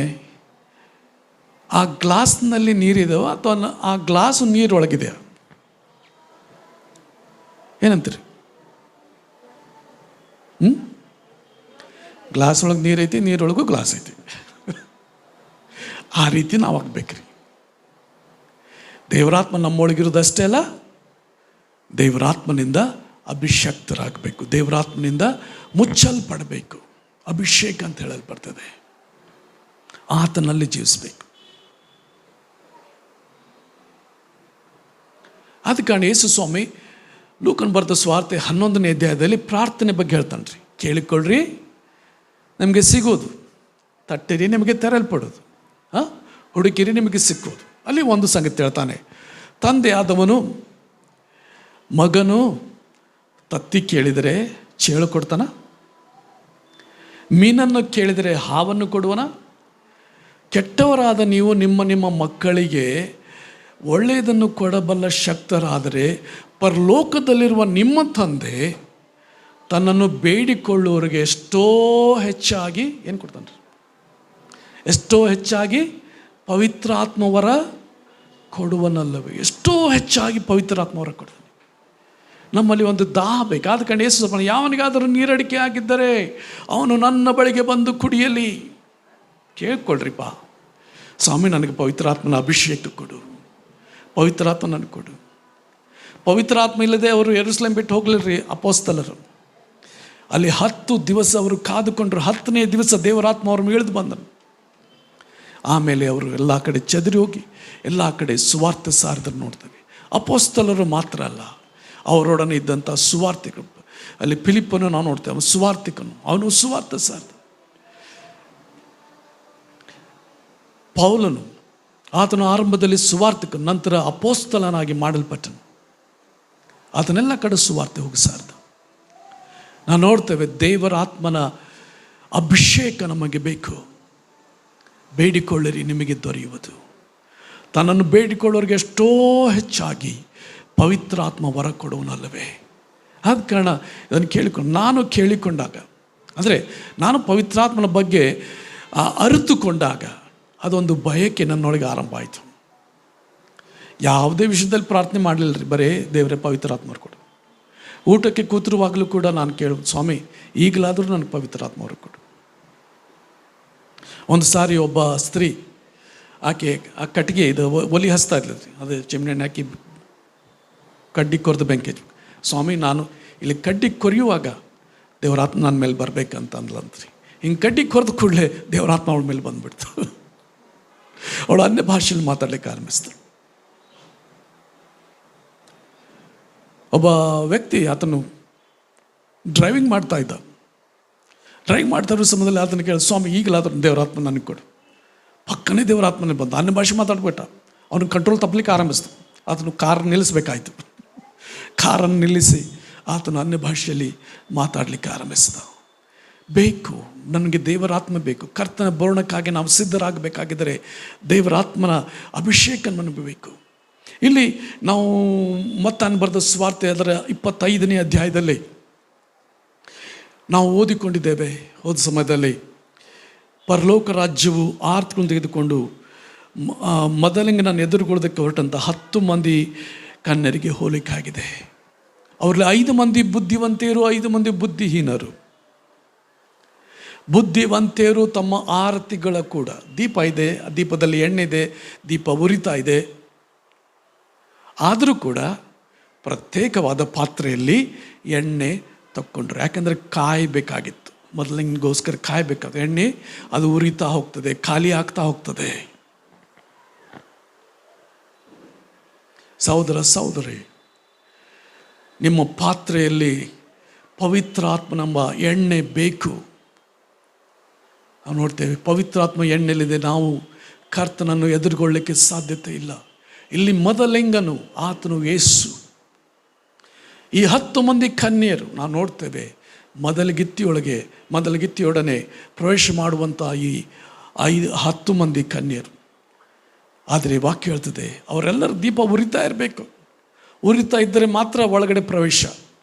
ಆ ಗ್ಲಾಸ್ನಲ್ಲಿ ನೀರಿದೆಯೋ ಅಥವಾ ಆ ಗ್ಲಾಸು ನೀರೊಳಗಿದೆಯಾ? ಏನಂತೀರಿ? ಗ್ಲಾಸ್ ಒಳಗೆ ನೀರೈತಿ, ನೀರೊಳಗೂ ಗ್ಲಾಸ್ ಐತಿ. ಆ ರೀತಿ ನಾವು ಆಗ್ಬೇಕ್ರಿ. ದೇವರಾತ್ಮ ನಮ್ಮೊಳಗಿರೋದಷ್ಟೇ ಅಲ್ಲ, ದೇವರಾತ್ಮನಿಂದ ಅಭಿಷಕ್ತರಾಗಬೇಕು, ದೇವರಾತ್ಮನಿಂದ ಮುಚ್ಚಲ್ಪಡಬೇಕು. ಅಭಿಷೇಕ ಅಂತ ಹೇಳಲ್ಪಡ್ತದೆ. ಆತನಲ್ಲಿ ಜೀವಿಸಬೇಕು. ಆದ ಕಾರಣ ಯೇಸು ಸ್ವಾಮಿ ಲೂಕನ ಬರೆದ ಸುವಾರ್ತೆ 11ನೇ ಅಧ್ಯಾಯದಲ್ಲಿ ಪ್ರಾರ್ಥನೆ ಬಗ್ಗೆ ಹೇಳ್ತಾನೆ ರೀ. ಕೇಳಿಕೊಳ್ಳ್ರಿ, ನಮಗೆ ಸಿಗೋದು; ತಟ್ಟಿರಿ, ನಿಮಗೆ ತೆರಲ್ಪಡೋದು; ಹುಡುಕಿರಿ, ನಿಮಗೆ ಸಿಕ್ಕೋದು. ಅಲ್ಲಿ ಒಂದು ಸಂಗತಿ ಹೇಳ್ತಾನೆ, ತಂದೆ ಆದವನು ಮಗನು ತತ್ತಿ ಕೇಳಿದರೆ ಚೇಳು ಕೊಡ್ತಾನ? ಮೀನನ್ನು ಕೇಳಿದರೆ ಹಾವನ್ನು ಕೊಡುವನ? ಕೆಟ್ಟವರಾದ ನೀವು ನಿಮ್ಮ ನಿಮ್ಮ ಮಕ್ಕಳಿಗೆ ಒಳ್ಳೆಯದನ್ನು ಕೊಡಬಲ್ಲ ಶಕ್ತರಾದರೆ ಪರಲೋಕದಲ್ಲಿರುವ ನಿಮ್ಮ ತಂದೆ ತನ್ನನ್ನು ಬೇಡಿಕೊಳ್ಳುವವರಿಗೆ ಎಷ್ಟೋ ಹೆಚ್ಚಾಗಿ ಏನು ಕೊಡ್ತಾನೆ? ಎಷ್ಟೋ ಹೆಚ್ಚಾಗಿ ಪವಿತ್ರಾತ್ಮವರ ಕೊಡುವನಲ್ಲವೇ? ಎಷ್ಟೋ ಹೆಚ್ಚಾಗಿ ಪವಿತ್ರಾತ್ಮವರ ಕೊಡ್ತಾನೆ. ನಮ್ಮಲ್ಲಿ ಒಂದು ದಾಹ ಬೇಕು. ಆದ ಕಾರಣ ಯೇಸು ಸ್ವಾಮಿ, ಯಾವನಿಗಾದರೂ ನೀರಡಿಕೆ ಆಗಿದ್ದರೆ ಅವನು ನನ್ನ ಬಳಿಗೆ ಬಂದು ಕುಡಿಯಲಿ. ಕೇಳ್ಕೊಳ್ರಿಪ್ಪ, ಸ್ವಾಮಿ ನನಗೆ ಪವಿತ್ರಾತ್ಮನ ಅಭಿಷೇಕ ಕೊಡು, ಪವಿತ್ರಾತ್ಮ ನನಗೆ ಕೊಡು. ಪವಿತ್ರಾತ್ಮ ಇಲ್ಲದೆ ಅವರು ಯೆರೂಸಲೇಮ್ ಬಿಟ್ಟು ಹೋಗ್ಲಿಲ್ರಿ ಅಪೊಸ್ತಲರು. ಅಲ್ಲಿ 10 ದಿವಸ ಅವರು ಕಾದುಕೊಂಡ್ರು. 10ನೇ ದಿವಸ ದೇವರಾತ್ಮ ಅವ್ರ ಇಳಿದು ಬಂದನು. ಆಮೇಲೆ ಅವರು ಎಲ್ಲ ಕಡೆ ಚದರಿ ಹೋಗಿ ಎಲ್ಲ ಕಡೆ ಸುವಾರ್ಥ ಸಾರಿದ್ರು ನೋಡ್ತೇವೆ. ಅಪೊಸ್ತಲರು ಮಾತ್ರ ಅಲ್ಲ, ಅವರೊಡನೆ ಇದ್ದಂಥ ಸುವಾರ್ತಿಕರು. ಅಲ್ಲಿ ಫಿಲಿಪ್ಪನು ನಾವು ನೋಡ್ತೇವೆ, ಅವನು ಸುವಾರ್ತಿಕನು, ಅವನು ಸುವಾರ್ಥ ಸಾರ್ದ. ಪೌಲನು, ಆತನು ಆರಂಭದಲ್ಲಿ ಸುವಾರ್ತಿಕನು, ನಂತರ ಅಪೋಸ್ತಲನಾಗಿ ಮಾಡಲ್ಪಟ್ಟನು. ಆತನೆಲ್ಲ ಕಡೆ ಸುವಾರ್ತೆ ಹೋಗಿ ಸಾರ್ದ. ನಾವು ನೋಡ್ತೇವೆ, ದೇವರ ಆತ್ಮನ ಅಭಿಷೇಕ ನಮಗೆ ಬೇಕು. ಬೇಡಿಕೊಳ್ಳಿರಿ ನಿಮಗೆ ದೊರೆಯುವುದು. ತನ್ನನ್ನು ಬೇಡಿಕೊಳ್ಳೋರಿಗೆ ಎಷ್ಟೋ ಹೆಚ್ಚಾಗಿ ಪವಿತ್ರ ಆತ್ಮ ವರ ಕೊಡುವನಲ್ಲವೇ. ಆದ ಕಾರಣ ಇದನ್ನು ನಾನು ಕೇಳಿಕೊಂಡಾಗ, ಅಂದರೆ ನಾನು ಪವಿತ್ರಾತ್ಮನ ಬಗ್ಗೆ ಅರಿತುಕೊಂಡಾಗ ಅದೊಂದು ಬಯಕೆ ನನ್ನೊಳಗೆ ಆರಂಭ ಆಯಿತು. ಯಾವುದೇ ವಿಷಯದಲ್ಲಿ ಪ್ರಾರ್ಥನೆ ಮಾಡಲಿಲ್ಲ ರೀ, ಬರೇ ದೇವರೇ ಪವಿತ್ರಾತ್ಮರು ಕೊಡು. ಊಟಕ್ಕೆ ಕೂತಿರುವಾಗಲೂ ಕೂಡ ನಾನು ಕೇಳೋದು, ಸ್ವಾಮಿ ಈಗಲಾದರೂ ನನಗೆ ಪವಿತ್ರಾತ್ಮವರು ಕೊಡು. ಒಂದು ಸಾರಿ ಒಬ್ಬ ಸ್ತ್ರೀ, ಆಕೆ ಆ ಕಟ್ಟಿಗೆ ಇದು ಒಲಿ ಹಚ್ತಾ ಇದ್ಲರಿ, ಅದು ಚಿಮಣೆಣ್ಣೆ ಹಾಕಿ ಕಡ್ಡಿ ಕೊರೆದು ಬೆಂಕಿ ಹಚ್ಚಬೇಕು. ಸ್ವಾಮಿ ನಾನು ಇಲ್ಲಿ ಕಡ್ಡಿ ಕೊರೆಯುವಾಗ ದೇವರಾತ್ಮ ನನ್ನ ಮೇಲೆ ಬರಬೇಕಂತ ಅಂದ್ಲಂತ್ರಿ. ಹಿಂಗೆ ಕಡ್ಡಿ ಕೊರೆದು ಕೂಡಲೇ ದೇವರಾತ್ಮ ಅವಳ ಮೇಲೆ ಬಂದುಬಿಡ್ತು. ಅವಳು ಅನ್ಯ ಭಾಷೆಯಲ್ಲಿ ಮಾತಾಡ್ಲಿಕ್ಕೆ ಆರಂಭಿಸ್ತಾಳೆ. ಒಬ್ಬ ವ್ಯಕ್ತಿ, ಆತನು ಡ್ರೈವಿಂಗ್ ಮಾಡ್ತಾ ಇದ್ದ. ಡ್ರೈವಿಂಗ್ ಮಾಡ್ತಾ ಇರೋ ಸಮಯದಲ್ಲಿ ಆತನ ಕೇಳಿ, ಸ್ವಾಮಿ ಈಗಲಾದ್ರೂ ದೇವರಾತ್ಮ ನನಗೆ ಕೊಡು. ಪಕ್ಕನೇ ದೇವರಾತ್ಮನೇ ಬಂದ, ಅನ್ಯ ಭಾಷೆ ಮಾತಾಡ್ಬಿಟ್ಟ. ಅವನು ಕಂಟ್ರೋಲ್ ತಪ್ಪಲಿಕ್ಕೆ ಆರಂಭಿಸ್ತು. ಆತನು ಕಾರನ್ನು ನಿಲ್ಲಿಸಬೇಕಾಯ್ತು. ಕಾರನ್ನು ನಿಲ್ಲಿಸಿ ಆತನು ಅನ್ಯ ಭಾಷೆಯಲ್ಲಿ ಮಾತಾಡಲಿಕ್ಕೆ ಆರಂಭಿಸಿದ. ಬೇಕು, ನನಗೆ ದೇವರಾತ್ಮ ಬೇಕು. ಕರ್ತನ ಬರೋಣಕ್ಕಾಗಿ ನಾವು ಸಿದ್ಧರಾಗಬೇಕಾಗಿದ್ದರೆ ದೇವರಾತ್ಮನ ಅಭಿಷೇಕ ನನಗೆ ಬೇಕು. ಇಲ್ಲಿ ನಾವು ಮತ್ತಾನು ಬರೆದ ಸುವಾರ್ತೆ ಅದರ 25ನೇ ಅಧ್ಯಾಯದಲ್ಲಿ ನಾವು ಓದಿಕೊಂಡಿದ್ದೇವೆ. ಹೋದ ಸಮಯದಲ್ಲಿ ಪರಲೋಕ ರಾಜ್ಯವು ಆರ್ತಗಳನ್ನು ತೆಗೆದುಕೊಂಡು ಮೊದಲಿಗೆ ನಾನು ಎದುರುಗೊಳ್ಳೋದಕ್ಕೆ ಹೊರಟಂಥ 10 ಮಂದಿ ಕನ್ಯರಿಗೆ ಹೋಲಿಕಾಗಿದೆ. ಅವರಲ್ಲಿ 5 ಮಂದಿ ಬುದ್ಧಿವಂತೆಯರು, 5 ಮಂದಿ ಬುದ್ಧಿಹೀನರು. ಬುದ್ಧಿವಂತೆಯರು ತಮ್ಮ ಆರತಿಗಳ ಕೂಡ, ದೀಪ ಇದೆ, ದೀಪದಲ್ಲಿ ಎಣ್ಣೆ ಇದೆ, ದೀಪ ಉರಿತಾ ಇದೆ, ಆದರೂ ಕೂಡ ಪ್ರತ್ಯೇಕವಾದ ಪಾತ್ರೆಯಲ್ಲಿ ಎಣ್ಣೆ ತಕ್ಕೊಂಡ್ರು. ಯಾಕಂದರೆ ಕಾಯಬೇಕಾಗಿತ್ತು, ಮೊದಲಿಗೋಸ್ಕರ ಕಾಯಬೇಕಾದ ಎಣ್ಣೆ ಅದು ಉರಿತಾ ಹೋಗ್ತದೆ, ಖಾಲಿ ಆಗ್ತಾ ಹೋಗ್ತದೆ. ಸಹೋದರ ಸಹೋದರಿ, ನಿಮ್ಮ ಪಾತ್ರೆಯಲ್ಲಿ ಪವಿತ್ರಾತ್ಮನೆಂಬ ಎಣ್ಣೆ ಬೇಕು. ನಾವು ನೋಡ್ತೇವೆ, ಪವಿತ್ರಾತ್ಮ ಎಣ್ಣೆಲಿದೆ, ನಾವು ಕರ್ತನನ್ನು ಎದುರುಗೊಳ್ಳಲಿಕ್ಕೆ ಸಾಧ್ಯತೆ ಇಲ್ಲ. ಇಲ್ಲಿ ಮೊದಲಿಂಗನು ಆತನು ಯೇಸು. ಈ 10 ಮಂದಿ ಕನ್ಯರು ನಾವು ನೋಡ್ತೇವೆ, ಮೊದಲಗಿತ್ತಿಯೊಡನೆ ಪ್ರವೇಶ ಮಾಡುವಂಥ ಈ 10 ಮಂದಿ ಕನ್ಯರು. ಆದರೆ ವಾಕ್ಯ ಹೇಳ್ತದೆ, ಅವರೆಲ್ಲರೂ ದೀಪ ಉರಿತಾ ಇರಬೇಕು. ಉರಿತಾ ಇದ್ದರೆ ಮಾತ್ರ ಒಳಗಡೆ ಪ್ರವೇಶ,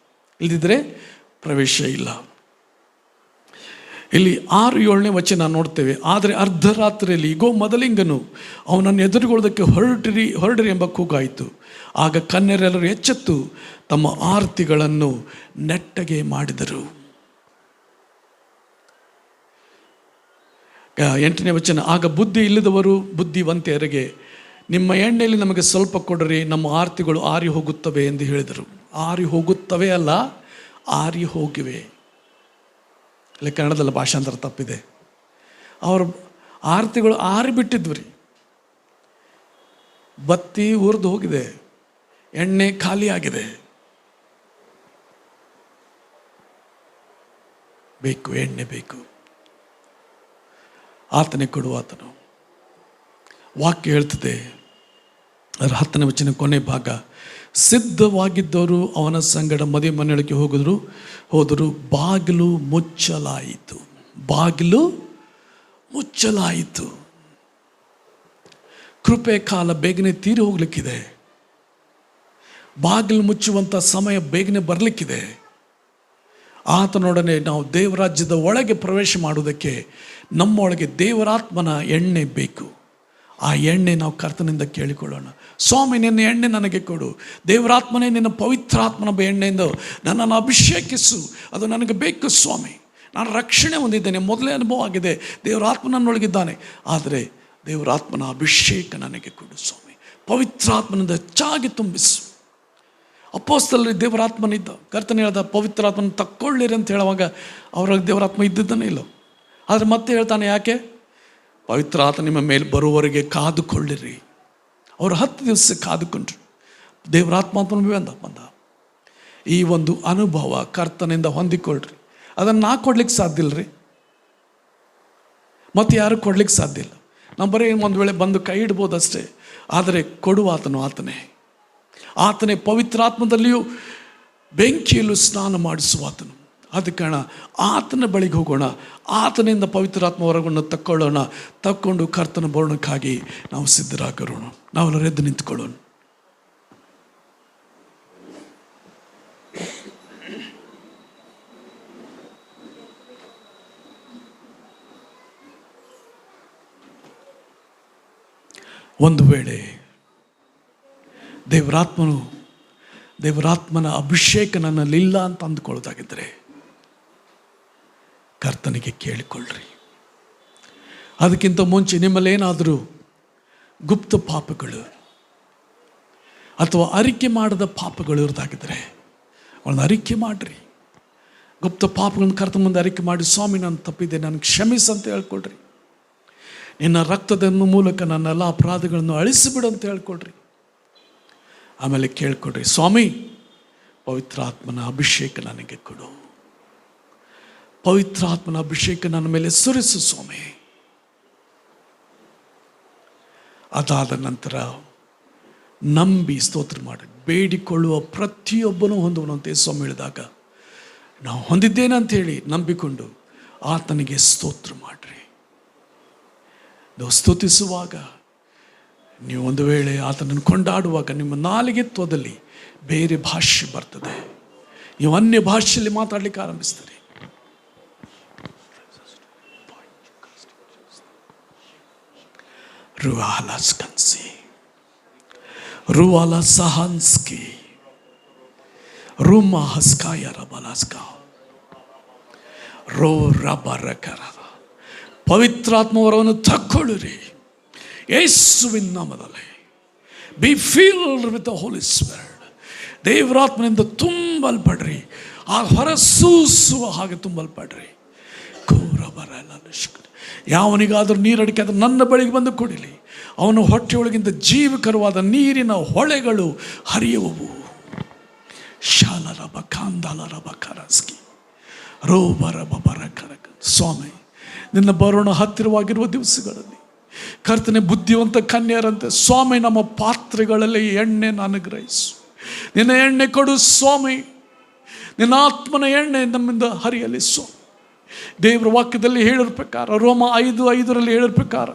ಇಲ್ಲದಿದ್ದರೆ ಪ್ರವೇಶ ಇಲ್ಲ. ಇಲ್ಲಿ 6-7ನೇ ವಚನ ನೋಡ್ತೇವೆ. ಆದರೆ ಅರ್ಧರಾತ್ರಿಯಲ್ಲಿ ಇಗೋ ಮೊದಲಿಂಗನು ಅವನನ್ನು ಎದುರುಗೊಳ್ಳೋದಕ್ಕೆ ಹೊರಡಿರಿ ಎಂಬ ಕೂಗಾಯಿತು. ಆಗ ಕನ್ಯರೆಲ್ಲರೂ ಎಚ್ಚೆತ್ತು ತಮ್ಮ ಆರತಿಗಳನ್ನು ನೆಟ್ಟಗೆ ಮಾಡಿದರು. 8ನೇ ವಚನ, ಆಗ ಬುದ್ಧಿ ಇಲ್ಲದವರು ಬುದ್ಧಿವಂತೆಯರಿಗೆ ನಿಮ್ಮ ಎಣ್ಣೆಯಲ್ಲಿ ನಮಗೆ ಸ್ವಲ್ಪ ಕೊಡರಿ, ನಮ್ಮ ಆರತಿಗಳು ಆರಿ ಹೋಗುತ್ತವೆ ಎಂದು ಹೇಳಿದರು. ಆರಿ ಹೋಗುತ್ತವೆ ಅಲ್ಲ, ಆರಿ ಹೋಗಿವೆ. ಇಲ್ಲಿ ಕನ್ನಡದಲ್ಲಿ ಭಾಷಾಂತರ ತಪ್ಪಿದೆ. ಅವ್ರ ಆರತಿಗಳು ಆರಿಬಿಟ್ಟಿದ್ವು ರೀ. ಬತ್ತಿ ಉರಿದು ಹೋಗಿದೆ, ಎಣ್ಣೆ ಖಾಲಿ ಆಗಿದೆ. ಬೇಕು, ಎಣ್ಣೆ ಬೇಕು. ಆತನೇ ಕೊಡುವ ಆತನು. ವಾಕ್ಯ ಹೇಳ್ತದೆ, ಅದರ 10ನೇ ವಚನ ಕೊನೆ ಭಾಗ, ಸಿದ್ಧವಾಗಿದ್ದವರು ಅವನ ಸಂಗಡ ಮದುವೆ ಮನೆಯೊಳಗೆ ಹೋದರು. ಬಾಗಿಲು ಮುಚ್ಚಲಾಯಿತು. ಬಾಗಿಲು ಮುಚ್ಚಲಾಯಿತು. ಕೃಪೆ ಕಾಲ ಬೇಗನೆ ತೀರಿ ಹೋಗ್ಲಿಕ್ಕಿದೆ. ಬಾಗಿಲು ಮುಚ್ಚುವಂಥ ಸಮಯ ಬೇಗನೆ ಬರಲಿಕ್ಕಿದೆ. ಆತನೊಡನೆ ನಾವು ದೇವರಾಜ್ಯದ ಒಳಗೆ ಪ್ರವೇಶ ಮಾಡುವುದಕ್ಕೆ ನಮ್ಮೊಳಗೆ ದೇವರಾತ್ಮನ ಎಣ್ಣೆ ಬೇಕು. ಆ ಎಣ್ಣೆ ನಾವು ಕರ್ತನಿಂದ ಕೇಳಿಕೊಳ್ಳೋಣ. ಸ್ವಾಮಿ, ನಿನ್ನ ಎಣ್ಣೆ ನನಗೆ ಕೊಡು. ದೇವರಾತ್ಮನೇ, ನಿನ್ನ ಪವಿತ್ರ ಪವಿತ್ರಾತ್ಮನ ಎಣ್ಣೆಯಿಂದ ನನ್ನನ್ನು ಅಭಿಷೇಕಿಸು, ಅದು ನನಗೆ ಬೇಕು ಸ್ವಾಮಿ. ನಾನು ರಕ್ಷಣೆ ಹೊಂದಿದ್ದೇನೆ, ಮೊದಲೇ ಅನುಭವ ಆಗಿದೆ, ದೇವರ ಆತ್ಮ ನನ್ನೊಳಗಿದ್ದಾನೆ. ಆದರೆ ದೇವರ ಆತ್ಮನ ಅಭಿಷೇಕ ನನಗೆ ಕೊಡು ಸ್ವಾಮಿ. ಪವಿತ್ರಾತ್ಮನಿಂದ ಹೆಚ್ಚಾಗಿ ತುಂಬಿಸು. ಅಪೊಸ್ತಲರಲ್ಲಿ ದೇವರಾತ್ಮನಿದ್ದ. ಕರ್ತನ ಹೇಳ್ದ ಪವಿತ್ರಾತ್ಮನ ತಕ್ಕೊಳ್ಳಿರಿ ಅಂತ ಹೇಳುವಾಗ ಅವರಲ್ಲಿ ದೇವರಾತ್ಮ ಇದ್ದಿದ್ದಾನೆ ಇಲ್ಲ. ಆದರೆ ಮತ್ತೆ ಹೇಳ್ತಾನೆ, ಯಾಕೆ? ಪವಿತ್ರಾತ್ಮ ನಿಮ್ಮ ಮೇಲೆ ಬರುವವರೆಗೆ ಕಾದುಕೊಳ್ಳಿರಿ. ಅವರು 10 ದಿವಸ ಕಾದುಕೊಂಡ್ರು. ದೇವರಾತ್ಮ ಬಂದ. ಈ ಒಂದು ಅನುಭವ ಕರ್ತನಿಂದ ಹೊಂದಿಕೊಳ್ಳ್ರಿ. ಅದನ್ನು ನಾ ಕೊಡ್ಲಿಕ್ಕೆ ಸಾಧ್ಯ ಇಲ್ಲ ರೀ, ಮತ್ತು ಯಾರು ಕೊಡ್ಲಿಕ್ಕೆ ಸಾಧ್ಯ ಇಲ್ಲ. ನಾವು ಬರೀ ಒಂದು ವೇಳೆ ಬಂದು ಕೈ ಇಡ್ಬೋದು ಅಷ್ಟೇ. ಆದರೆ ಕೊಡುವ ಆತನೇ ಪವಿತ್ರಾತ್ಮದಲ್ಲಿಯೂ ಬೆಂಕಿಯಲ್ಲೂ ಸ್ನಾನ ಮಾಡಿಸುವ ಆತನು. ಆದ ಕಾರಣ ಆತನ ಬಳಿಗೆ ಹೋಗೋಣ, ಆತನಿಂದ ಪವಿತ್ರಾತ್ಮ ಹೊರಗನ್ನು ತಕ್ಕೊಂಡು ಕರ್ತನ ಬರೋಣಕ್ಕಾಗಿ ನಾವು ಸಿದ್ಧರಾಗಿರೋಣ. ನಾವೆಲ್ಲರೂ ಎದ್ದು ನಿಂತ್ಕೊಳ್ಳೋಣ. ಒಂದು ವೇಳೆ ದೇವರಾತ್ಮನ ಅಭಿಷೇಕ ನನ್ನಲ್ಲಿಲ್ಲ ಅಂತ ಅಂದುಕೊಳ್ಳೋದಾಗಿದ್ದರೆ ಕರ್ತನಿಗೆ ಕೇಳಿಕೊಳ್ಳ್ರಿ. ಅದಕ್ಕಿಂತ ಮುಂಚೆ ನಿಮ್ಮಲ್ಲೇನಾದರೂ ಗುಪ್ತ ಪಾಪಗಳು ಅಥವಾ ಅರಿಕೆ ಮಾಡದ ಪಾಪಗಳು ಇರೋದಾಗಿದ್ದರೆ ಅವಳನ್ನ ಅರಿಕೆ ಮಾಡಿರಿ. ಗುಪ್ತ ಪಾಪಗಳನ್ನು ಕರ್ತನ ಮುಂದೆ ಅರಿಕೆ ಮಾಡಿ, ಸ್ವಾಮಿ ನಾನು ತಪ್ಪಿದ್ದೆ, ನನಗೆ ಕ್ಷಮಿಸು ಅಂತ ಹೇಳ್ಕೊಳ್ರಿ. ನಿನ್ನ ರಕ್ತದ ಮೂಲಕ ನನ್ನೆಲ್ಲ ಅಪರಾಧಗಳನ್ನು ಅಳಿಸಿಬಿಡು ಅಂತ ಹೇಳ್ಕೊಡ್ರಿ. ಆಮೇಲೆ ಕೇಳ್ಕೊಡ್ರಿ, ಸ್ವಾಮಿ ಪವಿತ್ರಾತ್ಮನ ಅಭಿಷೇಕ ನನಗೆ ಕೊಡು, ಪವಿತ್ರಾತ್ಮನ ಅಭಿಷೇಕ ನನ್ನ ಮೇಲೆ ಸುರಿಸು ಸ್ವಾಮಿ. ಅದಾದ ನಂತರ ನಂಬಿ ಸ್ತೋತ್ರ ಮಾಡಿ ಬೇಡಿಕೊಳ್ಳುವ ಪ್ರತಿಯೊಬ್ಬನೂ ಹೊಂದುವನಂತೆ ಸ್ವಾಮಿ ಹೇಳಿದಾಗ ನಾವು ಹೊಂದಿದ್ದೇನೆ ಅಂಥೇಳಿ ನಂಬಿಕೊಂಡು ಆತನಿಗೆ ಸ್ತೋತ್ರ ಮಾಡಿರಿ. ನೀವು ಸ್ತುತಿಸುವಾಗ, ನೀವು ಒಂದು ವೇಳೆ ಆತನನ್ನು ಕೊಂಡಾಡುವಾಗ ನಿಮ್ಮ ನಾಲಿಗೆತ್ವದಲ್ಲಿ ಬೇರೆ ಭಾಷೆ ಬರ್ತದೆ. ನೀವು ಅನ್ಯ ಭಾಷೆಯಲ್ಲಿ ಮಾತಾಡಲಿಕ್ಕೆ ಆರಂಭಿಸ್ತೀರಿ. ರುವಾಲ ಸ್ಕನ್ಸಿ, ರುವಾಲ ಸಹಾನ್ಸ್ಕಿ, ರೂಮ ಹಸ್ಕಾಯ ರಬಲಾಸ್ಕ, ರೋ ರಬರಕರ. ಪವಿತ್ರಾತ್ಮವರವನ್ನು ತಕ್ಕೊಳ್ಳಿರಿ ಯೇಸುವಿನ ನಾಮದಲ್ಲಿ. Be filled with the Holy Spirit. ದೇವರಾತ್ಮನಿಂದ ತುಂಬಲ್ಪಡ್ರಿ, ಆ ಹೊರಸೂಸುವ ಹಾಗೆ ತುಂಬಲ್ಪಡ್ರಿ. ಯಾವನಿಗಾದರೂ ನೀರಡಿಕೆ ಆದರೆ ನನ್ನ ಬಳಿಗೆ ಬಂದು ಕೊಡಿಲಿ, ಅವನ ಹೊಟ್ಟೆಯೊಳಗಿಂದ ಜೀವಕರವಾದ ನೀರಿನ ಹೊಳೆಗಳು ಹರಿಯುವವು. ಶಾಲರಬ ಕಾಂದಲರಬ ಕರಸ್ಕಿ ರೋಬರಬ ಬರಕರಕ. ಸ್ವಾಮಿ ನಿನ್ನ ಬರೋಣ ಹತ್ತಿರವಾಗಿರುವ ದಿವಸಗಳಲ್ಲಿ ಕರ್ತನೆ ಬುದ್ಧಿವಂತ ಕನ್ಯರಂತೆ ಸ್ವಾಮಿ ನಮ್ಮ ಪಾತ್ರೆಗಳಲ್ಲಿ ಎಣ್ಣೆ ಅನುಗ್ರಹಿಸು. ನಿನ್ನ ಎಣ್ಣೆ ಕೊಡು ಸ್ವಾಮಿ, ನಿನ್ನ ಆತ್ಮನ ಎಣ್ಣೆ ನಮ್ಮಿಂದ ಹರಿಯಲಿ ಸ್ವಾಮಿ. ದೇವರ ವಾಕ್ಯದಲ್ಲಿ ಹೇಳಿರ ಪ್ರಕಾರ, ರೋಮ 5:5 ಹೇಳಿರ ಪ್ರಕಾರ,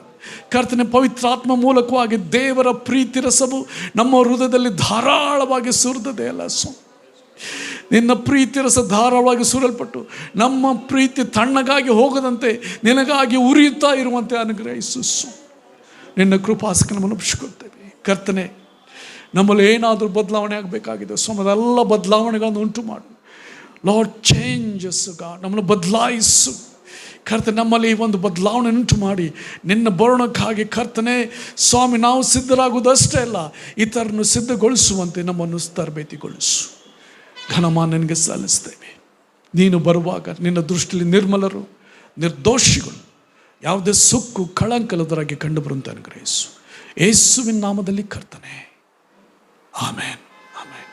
ಕರ್ತನೆ ಪವಿತ್ರಾತ್ಮ ಮೂಲಕವಾಗಿ ದೇವರ ಪ್ರೀತಿ ರಸವು ನಮ್ಮ ಹೃದಯದಲ್ಲಿ ಧಾರಾಳವಾಗಿ ಸುರಿದದೆ ಅಲ್ಲ ಸ್ವಾಮಿ. ನಿನ್ನ ಪ್ರೀತಿ ರಸ ಧಾರಾಳವಾಗಿ ಸುರಲ್ಪಟ್ಟು ನಮ್ಮ ಪ್ರೀತಿ ತಣ್ಣಗಾಗಿ ಹೋಗದಂತೆ ನಿನಗಾಗಿ ಉರಿಯುತ್ತಾ ಇರುವಂತೆ ಅನುಗ್ರಹಿಸು. ನಿನ್ನ ಕೃಪಾಸಕ ನಮ್ಮನ್ನು ಒಪ್ಪಿಸಿಕೊಳ್ತೇವೆ. ಕರ್ತನೆ, ನಮ್ಮಲ್ಲಿ ಏನಾದರೂ ಬದಲಾವಣೆ ಆಗಬೇಕಾಗಿದೆ ಸ್ವಾಮಿ, ಅದೆಲ್ಲ ಬದಲಾವಣೆಗಳನ್ನು ಉಂಟು ಮಾಡು. ಲಾರ್ಡ್ ಚೇಂಜಸ್ ಗಾಡ್, ನಮ್ಮನ್ನು ಬದಲಾಯಿಸು ಕರ್ತನೆ. ನಮ್ಮಲ್ಲಿ ಈ ಒಂದು ಬದಲಾವಣೆ ಉಂಟು ಮಾಡಿ ನಿನ್ನ ಬರೋಣಕ್ಕಾಗಿ ಕರ್ತನೆ ಸ್ವಾಮಿ ನಾವು ಸಿದ್ಧರಾಗುವುದಷ್ಟೇ ಅಲ್ಲ, ಇತರನ್ನು ಸಿದ್ಧಗೊಳಿಸುವಂತೆ ನಮ್ಮನ್ನು ತರಬೇತಿಗೊಳಿಸು. ಘನಮಾನ್ಯನಿಗೆ ಸಲ್ಲಿಸ್ತೇವೆ. ನೀನು ಬರುವಾಗ ನಿನ್ನ ದೃಷ್ಟಿಯಲ್ಲಿ ನಿರ್ಮಲರು, ನಿರ್ದೋಷಿಗಳು, ಯಾವುದೇ ಸುಕ್ಕು ಕಳಂಕಲದರಾಗಿ ಕಂಡು ಬರುವಂತೆ ಅನುಗ್ರಹಿಸು. ಯೇಸುವಿನ ನಾಮದಲ್ಲಿ ಕರ್ತನೆ, ಆಮೇನ್.